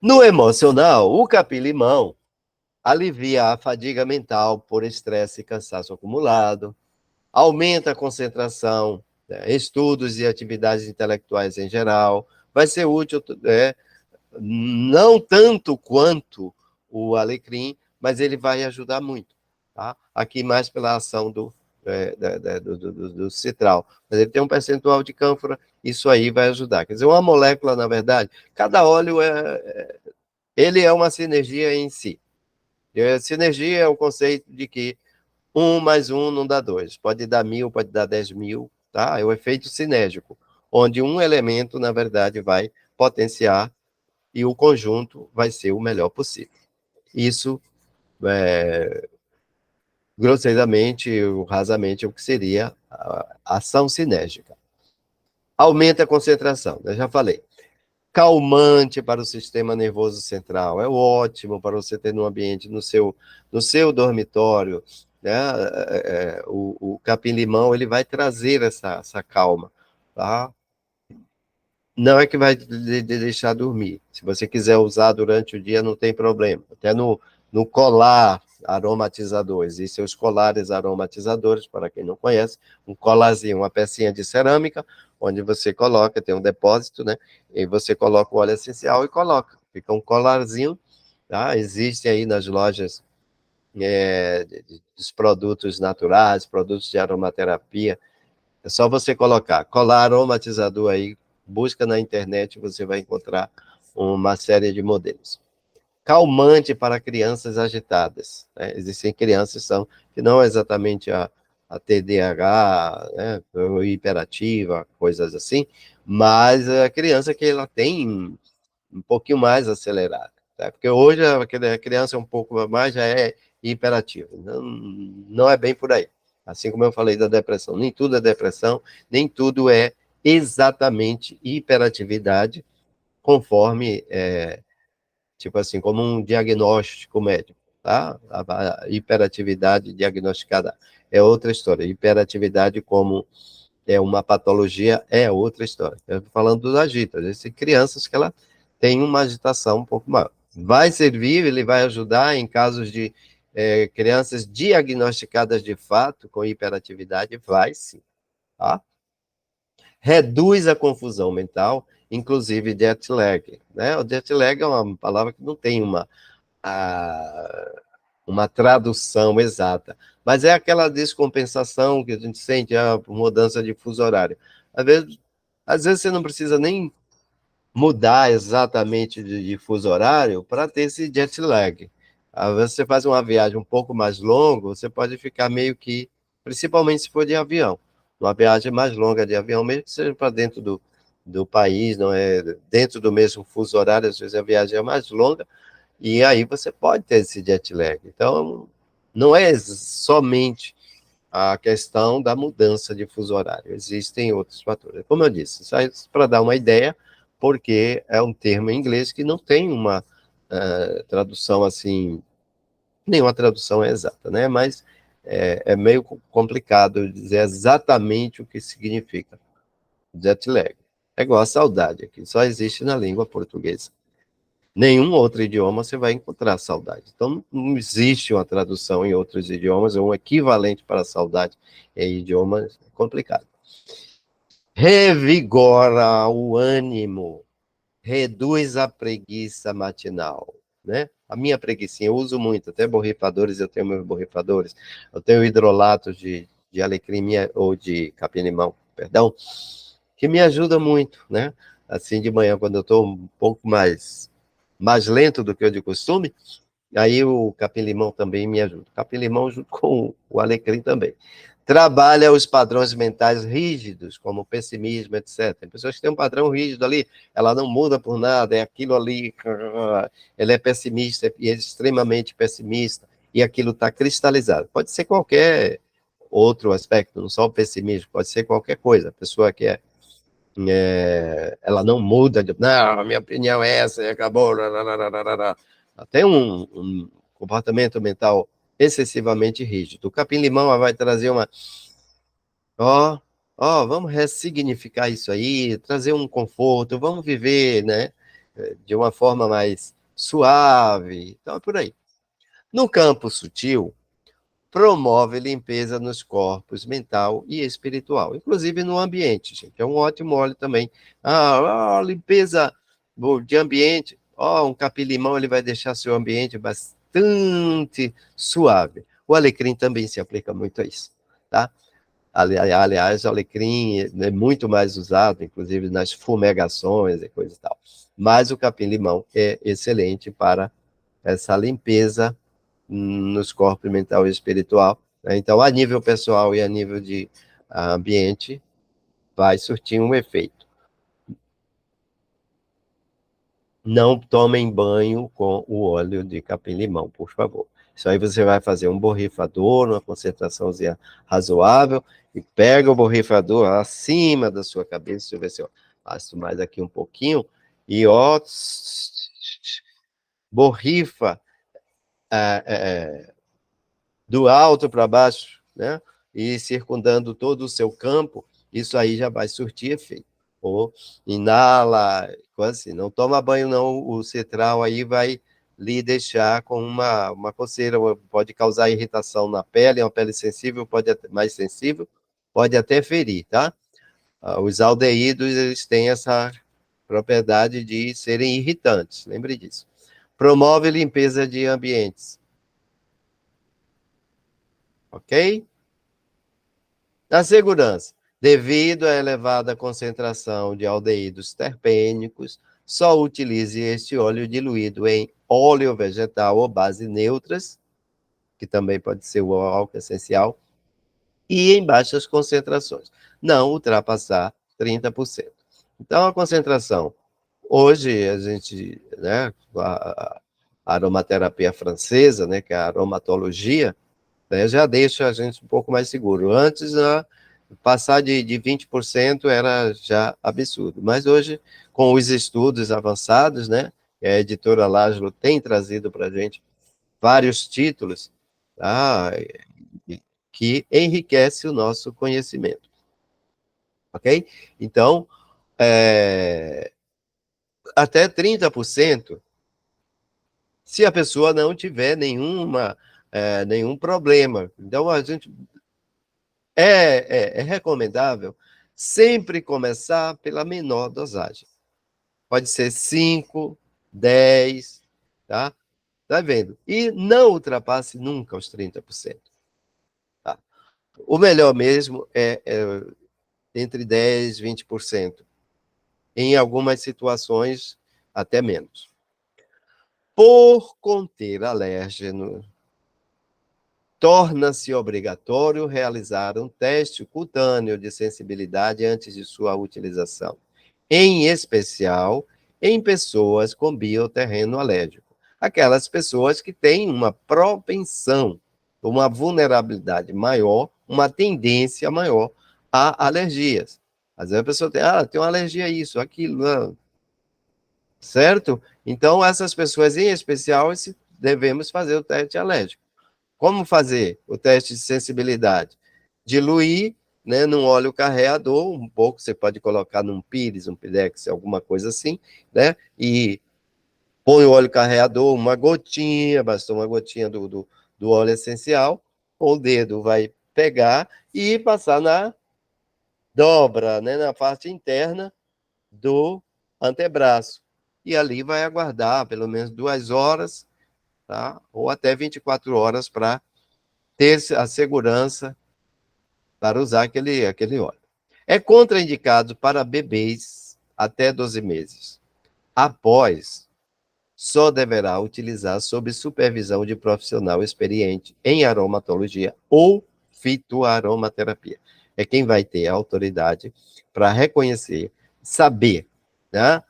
No emocional, o capim-limão alivia a fadiga mental por estresse e cansaço acumulado, aumenta a concentração, né, estudos e atividades intelectuais em geral, vai ser útil, não tanto quanto o alecrim, mas ele vai ajudar muito, tá? Aqui mais pela ação do citral, mas ele tem um percentual de cânfora, isso aí vai ajudar. Quer dizer, uma molécula, na verdade, cada óleo ele é uma sinergia em si. Sinergia é o conceito de que 1 mais 1 não dá 2. Pode dar 1000, pode dar 10.000, tá? É o efeito sinérgico, onde um elemento, na verdade, vai potenciar e o conjunto vai ser o melhor possível. Isso, grosseiramente, rasamente, o que seria a ação sinérgica. Aumenta a concentração, eu já falei. Calmante para o sistema nervoso central, é ótimo para você ter no ambiente, no seu dormitório, né? O capim-limão, ele vai trazer essa calma, tá? Não é que vai deixar dormir. Se você quiser usar durante o dia, não tem problema. Até no colar aromatizador, existem os colares aromatizadores, para quem não conhece, um colarzinho, uma pecinha de cerâmica, onde você coloca, tem um depósito, né? E você coloca o óleo essencial e coloca. Fica um colarzinho, tá? Existem aí nas lojas dos produtos naturais, produtos de aromaterapia, é só você colocar colar aromatizador aí, busca na internet, você vai encontrar uma série de modelos. Calmante para crianças agitadas, né? Existem crianças que não é exatamente a TDAH, né, ou hiperativa, coisas assim, mas a criança que ela tem um pouquinho mais acelerada, tá? Porque hoje a criança um pouco mais já é hiperativa, não é bem por aí. Assim como eu falei da depressão, nem tudo é depressão, nem tudo é exatamente hiperatividade, conforme tipo assim, como um diagnóstico médico, tá? A hiperatividade diagnosticada é outra história. Hiperatividade como é uma patologia é outra história. Eu estou falando das agitas, essas crianças que ela tem uma agitação um pouco maior. Vai servir, ele vai ajudar em casos de crianças diagnosticadas de fato com hiperatividade, vai sim, tá? Reduz a confusão mental, inclusive jet lag, né? O jet lag é uma palavra que não tem uma tradução exata, mas é aquela descompensação que a gente sente, a mudança de fuso horário. Às vezes você não precisa nem mudar exatamente de fuso horário para ter esse jet lag. Às vezes você faz uma viagem um pouco mais longa, você pode ficar meio que, principalmente se for de avião, uma viagem mais longa de avião, mesmo que seja para dentro do país, não é dentro do mesmo fuso horário, às vezes a viagem é mais longa, e aí você pode ter esse jet lag. Então, não é somente a questão da mudança de fuso horário, existem outros fatores. Como eu disse, só para dar uma ideia, porque é um termo em inglês que não tem uma tradução assim, nenhuma tradução exata, né? Mas é meio complicado dizer exatamente o que significa jet lag. É igual a saudade, que só existe na língua portuguesa. Nenhum outro idioma você vai encontrar saudade. Então, não existe uma tradução em outros idiomas, ou um equivalente para saudade em idiomas complicado. Revigora o ânimo, reduz a preguiça matinal, né? A minha preguiça, eu uso muito, até borrifadores, eu tenho meus borrifadores, eu tenho hidrolatos de alecrim ou de capim-limão, perdão, que me ajuda muito, né? Assim, de manhã, quando eu estou um pouco mais lento do que eu de costume, aí o capim-limão também me ajuda. Capim-limão junto com o alecrim também. Trabalha os padrões mentais rígidos, como o pessimismo, etc. Tem pessoas que têm um padrão rígido ali, ela não muda por nada, é aquilo ali, ele é pessimista, e é extremamente pessimista, e aquilo está cristalizado. Pode ser qualquer outro aspecto, não só o pessimismo, pode ser qualquer coisa. A pessoa que ela não muda, não, a minha opinião é essa, e acabou. Tem um comportamento mental excessivamente rígido. O capim-limão vai trazer ó, vamos ressignificar isso aí, trazer um conforto, vamos viver, né, de uma forma mais suave. Então é por aí. No campo sutil, promove limpeza nos corpos mental e espiritual, inclusive no ambiente, gente. É um ótimo óleo também. Limpeza de ambiente. Um capim-limão ele vai deixar seu ambiente bastante suave. O alecrim também se aplica muito a isso, tá? Aliás, o alecrim é muito mais usado, inclusive nas fumegações e coisa e tal. Mas o capim-limão é excelente para essa limpeza nos corpos mental e espiritual, né? Então, a nível pessoal e a nível de ambiente, vai surtir um efeito. Não tomem banho com o óleo de capim-limão, por favor. Isso aí você vai fazer um borrifador, uma concentraçãozinha razoável, e pega o borrifador acima da sua cabeça, deixa eu ver se eu faço mais aqui um pouquinho, e borrifa do alto para baixo, né? E circundando todo o seu campo, isso aí já vai surtir efeito. Ou inala, assim, não toma banho não, o citral aí vai lhe deixar com uma coceira, pode causar irritação na pele, é uma pele sensível, pode até, mais sensível, pode até ferir, tá? Os aldeídos, eles têm essa propriedade de serem irritantes, lembre disso. Promove limpeza de ambientes, ok? Na segurança, devido à elevada concentração de aldeídos terpênicos, só utilize este óleo diluído em óleo vegetal ou base neutras, que também pode ser o álcool essencial, e em baixas concentrações, não ultrapassar 30%. Então, a concentração, hoje a gente, né, a aromaterapia francesa, né, que é a aromatologia, né, já deixa a gente um pouco mais seguro. Antes, passar de 20% era já absurdo, mas hoje, com os estudos avançados, né, a editora Lázaro tem trazido para a gente vários títulos, tá? Que enriquece o nosso conhecimento. Ok? Então, até 30%, se a pessoa não tiver nenhum problema. Então, a gente é recomendável sempre começar pela menor dosagem. Pode ser 5, 10, tá? Tá vendo? E não ultrapasse nunca os 30%. Tá? O melhor mesmo é entre 10% e 20%. Em algumas situações, até menos. Por conter alérgeno, torna-se obrigatório realizar um teste cutâneo de sensibilidade antes de sua utilização, em especial em pessoas com bioterreno alérgico, aquelas pessoas que têm uma propensão, uma vulnerabilidade maior, uma tendência maior a alergias. Às vezes a pessoa tem uma alergia a isso, aquilo, não. Certo? Então, essas pessoas em especial, devemos fazer o teste alérgico. Como fazer o teste de sensibilidade? Diluir, né, num óleo carreador, um pouco, você pode colocar num pires, um pirex, alguma coisa assim, né, e põe o óleo carreador, uma gotinha, bastou uma gotinha do óleo essencial, o dedo vai pegar e passar na dobra, né, na parte interna do antebraço. E ali vai aguardar pelo menos 2 horas, tá? Ou até 24 horas para ter a segurança para usar aquele óleo. É contraindicado para bebês até 12 meses. Após, só deverá utilizar sob supervisão de profissional experiente em aromatologia ou fitoaromaterapia. É quem vai ter a autoridade para reconhecer, saber, né,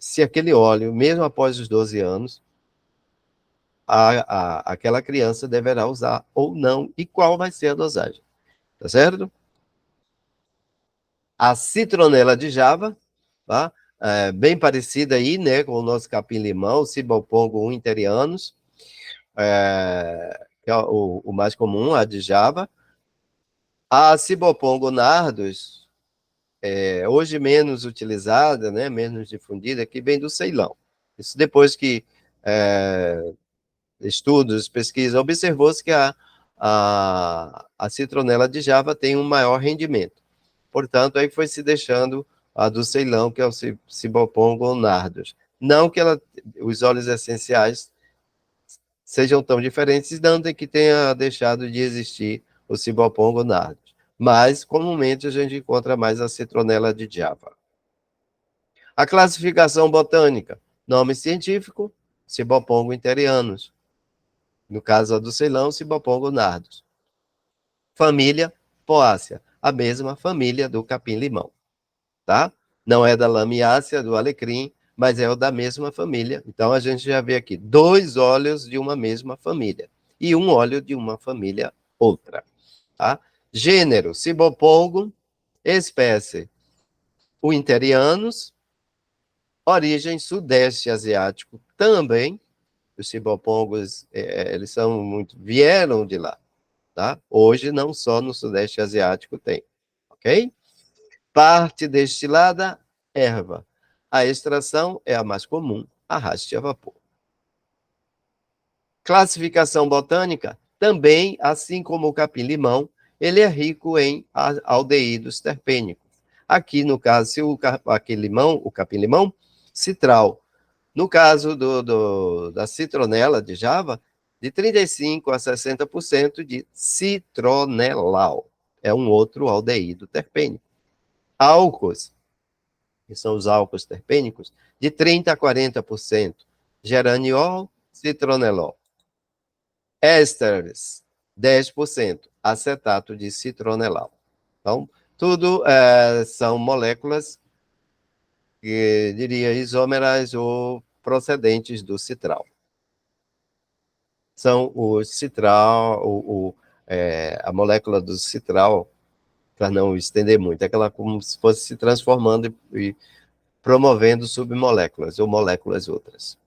se aquele óleo, mesmo após os 12 anos, aquela criança deverá usar ou não, e qual vai ser a dosagem. Tá certo? A citronela de Java, tá? Bem parecida aí, né, com o nosso capim-limão, Cibopongo unterianus, que é o mais comum, a de Java. A Cibopongo nardus, hoje menos utilizada, né, menos difundida, que vem do Ceilão. Isso depois que estudos, pesquisa, observou-se que a citronela de Java tem um maior rendimento. Portanto, aí foi se deixando a do Ceilão, que é o Cibopongo nardus. Não que os óleos essenciais sejam tão diferentes, não que tenha deixado de existir o Cibopongo nardus. Mas, comumente, a gente encontra mais a citronela de Java. A classificação botânica. Nome científico, Cibopongo interianus. No caso a do Ceilão, Cibopongo nardus. Família, Poácea. A mesma família do capim-limão. Tá? Não é da lamiácea, do alecrim, mas é o da mesma família. Então, a gente já vê aqui 2 óleos de uma mesma família e um óleo de uma família outra. Tá? Gênero, Cibopongo. Espécie, o Interianus. Origem, Sudeste Asiático também. Os cibopongos, eles vieram de lá. Tá? Hoje, não só no Sudeste Asiático tem. Ok? Parte destilada, erva. A extração é a mais comum, arraste a vapor. Classificação botânica, também, assim como o capim-limão, ele é rico em aldeídos terpênicos. Aqui, no caso, se o capim-limão, citral. No caso da citronela de Java, de 35% a 60% de citronelal. É um outro aldeído terpênico. Álcools, que são os álcools terpênicos, de 30% a 40%. Geraniol, citronelol. Ésteres, 10%. Acetato de citronelal. Então, tudo são moléculas que diria isômeras ou procedentes do citral. São o citral, a molécula do citral, para não estender muito, é aquela como se fosse se transformando e promovendo submoléculas ou moléculas outras.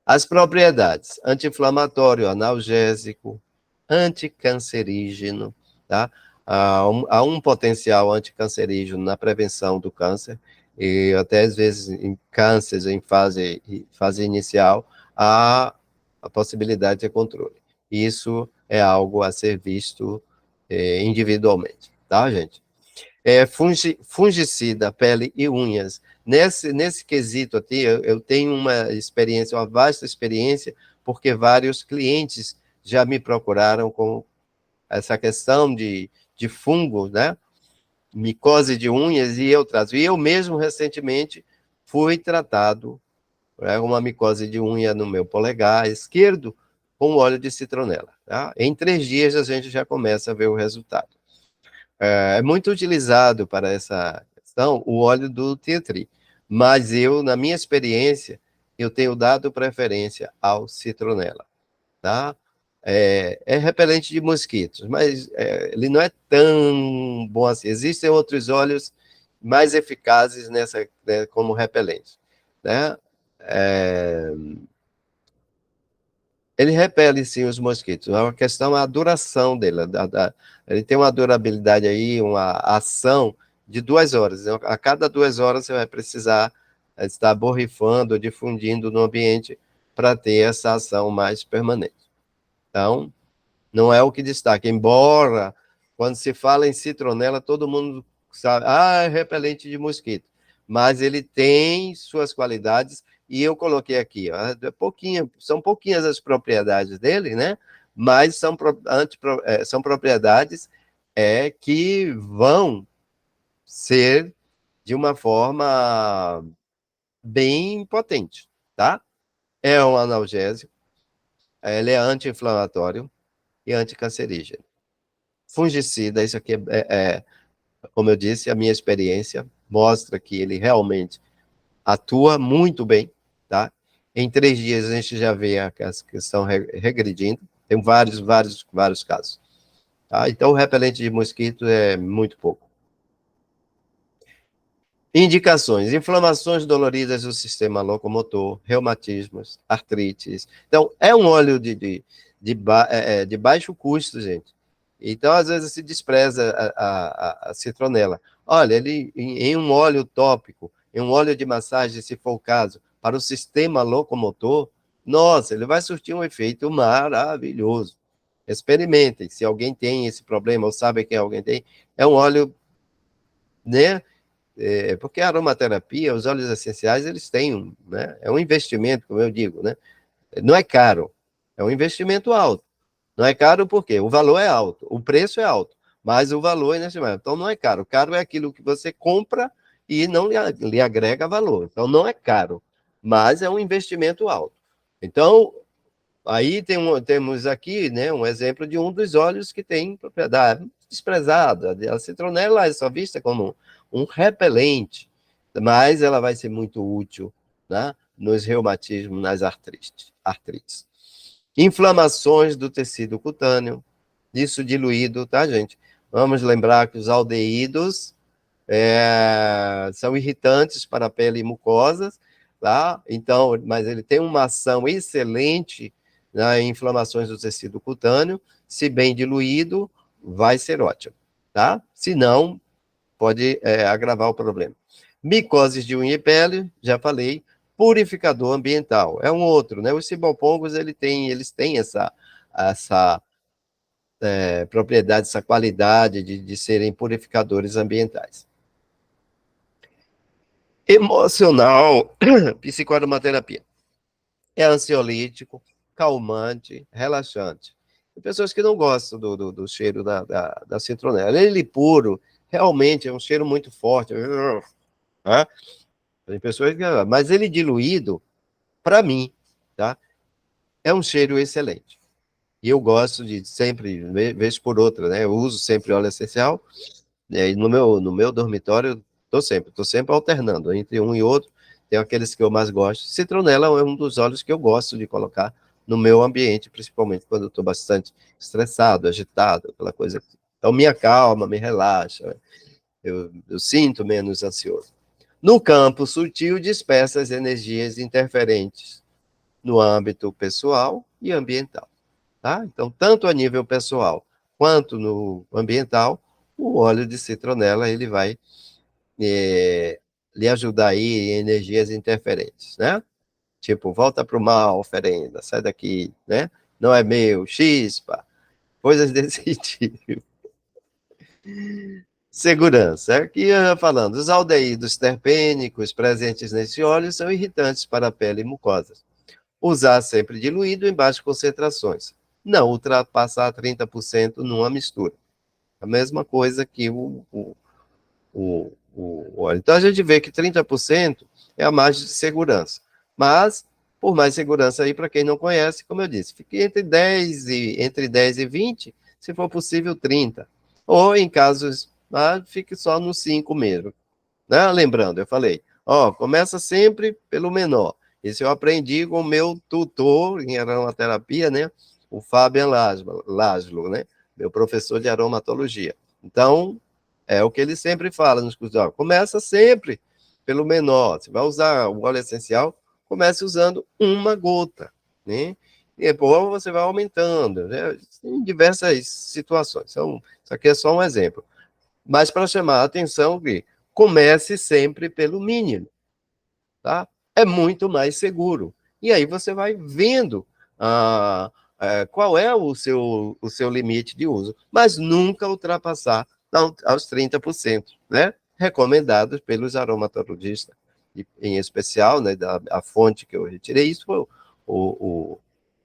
As propriedades: anti-inflamatório, analgésico, anticancerígeno, tá? Há um potencial anticancerígeno na prevenção do câncer, e até às vezes em cânceres em fase inicial, há a possibilidade de controle. Isso é algo a ser visto individualmente, tá, gente? Fungicida, pele e unhas. Nesse quesito aqui, eu tenho uma experiência, uma vasta experiência, porque vários clientes já me procuraram com essa questão de fungo, né? Micose de unhas, e eu trato. E eu mesmo, recentemente, fui tratado uma micose de unha no meu polegar esquerdo com óleo de citronela. Tá? Em 3 dias, a gente já começa a ver o resultado. É muito utilizado para essa questão o óleo do tea tree, mas eu, na minha experiência, eu tenho dado preferência ao citronela, tá? É repelente de mosquitos, mas ele não é tão bom assim. Existem outros óleos mais eficazes nessa, né, como repelente, né? É, ele repele, sim, os mosquitos. A questão é a duração dele. Ele tem uma durabilidade aí, uma ação de 2 horas. A cada 2 horas você vai precisar estar borrifando, difundindo no ambiente para ter essa ação mais permanente. Então, não é o que destaca. Embora, quando se fala em citronela, todo mundo sabe, é repelente de mosquito. Mas ele tem suas qualidades, e eu coloquei aqui, ó, são pouquinhas as propriedades dele, né? Mas são propriedades que vão ser de uma forma bem potente, tá? É um analgésico, ele é anti-inflamatório e anticancerígeno. Fungicida, isso aqui como eu disse, a minha experiência mostra que ele realmente atua muito bem, tá? Em 3 dias a gente já vê as que estão regredindo, tem vários casos, tá? Então o repelente de mosquito é muito pouco. Indicações: inflamações doloridas do sistema locomotor, reumatismos, artrites. Então, é um óleo de baixo custo, gente. Então, às vezes, se despreza a citronela. Olha, ele em um óleo tópico, em um óleo de massagem, se for o caso, para o sistema locomotor, nossa, ele vai surtir um efeito maravilhoso. Experimentem. Se alguém tem esse problema ou sabe que alguém tem, é um óleo, né? Porque a aromaterapia, os óleos essenciais, eles têm, né? É um investimento, como eu digo, né? Não é caro, é um investimento alto. Não é caro porque o valor é alto, o preço é alto, mas o valor é inestimável. Então não é caro. Caro é aquilo que você compra e não lhe agrega valor. Então não é caro, mas é um investimento alto. Então, aí temos aqui, né, um exemplo de um dos óleos que tem propriedade desprezada. A citronela é só vista como um repelente, mas ela vai ser muito útil, né, nos reumatismos, nas artrites. Inflamações do tecido cutâneo, isso diluído, tá, gente? Vamos lembrar que os aldeídos são irritantes para a pele e mucosas, tá? Então, mas ele tem uma ação excelente, né, em inflamações do tecido cutâneo. Se bem diluído, vai ser ótimo, tá? Se não, pode agravar o problema. Micoses de unha e pele, já falei. Purificador ambiental, é um outro, né? Os cibopongos, eles têm essa propriedade, essa qualidade de serem purificadores ambientais. Emocional, psicoaromaterapia. É ansiolítico, calmante, relaxante. Tem pessoas que não gostam do cheiro da citronela. Ele puro, realmente é um cheiro muito forte. Né? Tem pessoas que... Mas ele diluído, para mim, tá? É um cheiro excelente. E eu gosto de sempre, vez por outra, né? Eu uso sempre óleo essencial. E no meu dormitório, estou sempre alternando entre um e outro. Tem aqueles que eu mais gosto. Citronela é um dos óleos que eu gosto de colocar no meu ambiente, principalmente quando eu estou bastante estressado, agitado, aquela coisa assim. Então, me acalma, me relaxa, eu sinto menos ansioso. No campo sutil, dispersa as energias interferentes no âmbito pessoal e ambiental. Tá? Então, tanto a nível pessoal quanto no ambiental, o óleo de citronela ele vai lhe ajudar aí em energias interferentes, né? Tipo, volta para o mal, oferenda, sai daqui, né? Não é meu, chispa, coisas desse tipo. Segurança. Aqui falando, os aldeídos terpênicos presentes nesse óleo são irritantes para a pele e mucosas. Usar sempre diluído em baixas concentrações. Não ultrapassar 30% numa mistura. A mesma coisa que o óleo. Então a gente vê que 30% é a margem de segurança. Mas, por mais segurança aí, para quem não conhece, como eu disse, fique entre 10 e 20, se for possível 30. Ou em casos, fique só no 5 mesmo. Né? Lembrando, eu falei, começa sempre pelo menor. Isso eu aprendi com o meu tutor em aromaterapia, né? O Fabian Laszlo, né? Meu professor de aromatologia. Então, é o que ele sempre fala nos cursos. Começa sempre pelo menor. Você vai usar o óleo essencial, comece usando uma gota, né? E depois você vai aumentando, né? Em diversas situações. Então, isso aqui é só um exemplo. Mas para chamar a atenção que comece sempre pelo mínimo, tá? É muito mais seguro. E aí você vai vendo qual é o seu limite de uso, mas nunca ultrapassar aos 30%, né? Recomendados pelos aromatologistas, em especial, né, a fonte que eu retirei, isso foi o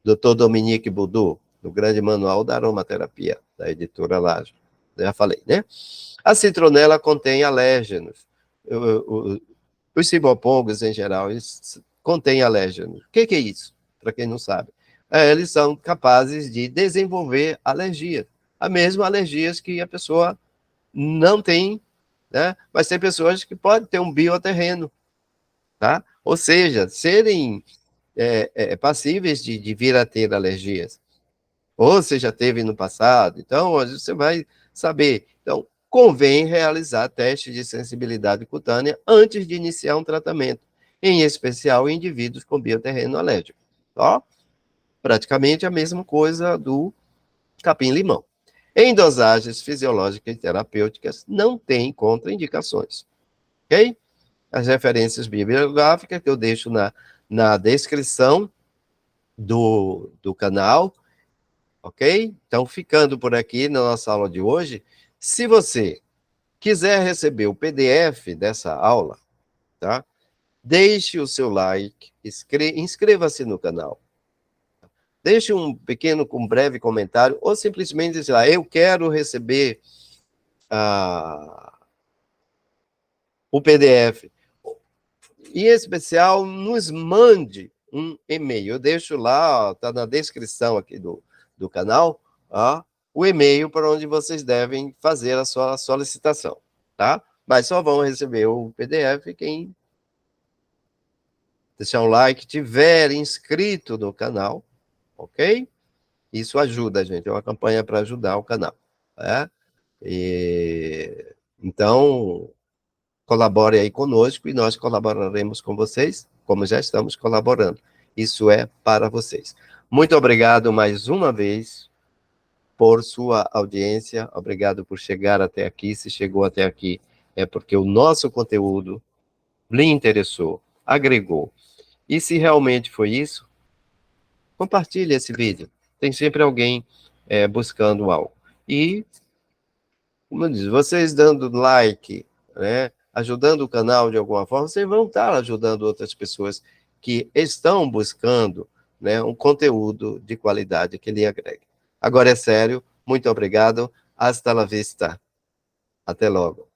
Dr. Dominique Boudou, do grande manual da aromaterapia, da editora Laje. Já falei, né? A citronela contém alérgenos. Os cibopongos, em geral, eles contêm alérgenos. O que é isso? Para quem não sabe. Eles são capazes de desenvolver alergias. A mesma alergias que a pessoa não tem, né? Mas tem pessoas que podem ter um bioterreno, tá? Ou seja, serem passíveis de vir a ter alergias. Ou você já teve no passado. Então, você vai saber. Então, convém realizar testes de sensibilidade cutânea antes de iniciar um tratamento, em especial em indivíduos com bioterreno alérgico. Ó, praticamente a mesma coisa do capim-limão. Em dosagens fisiológicas e terapêuticas, não tem contraindicações. Ok? As referências bibliográficas que eu deixo na descrição do canal, ok? Então, ficando por aqui na nossa aula de hoje, se você quiser receber o PDF dessa aula, tá? Deixe o seu like, inscreva-se no canal, deixe um breve comentário, ou simplesmente dizer lá, eu quero receber o PDF. Em especial, nos mande um e-mail. Eu deixo lá, está na descrição aqui do canal, o e-mail para onde vocês devem fazer a sua solicitação, tá? Mas só vão receber o PDF quem deixar um like, tiver inscrito no canal, ok? Isso ajuda, gente. É uma campanha para ajudar o canal, né? Então, colabore aí conosco e nós colaboraremos com vocês, como já estamos colaborando. Isso é para vocês. Muito obrigado mais uma vez por sua audiência, obrigado por chegar até aqui. Se chegou até aqui, é porque o nosso conteúdo lhe interessou, agregou. E se realmente foi isso, compartilhe esse vídeo. Tem sempre alguém buscando algo. E, como eu disse, vocês dando like, né, ajudando o canal de alguma forma, vocês vão estar ajudando outras pessoas que estão buscando, né, um conteúdo de qualidade que lhe agregue. Agora é sério, muito obrigado. Hasta la vista. Até logo.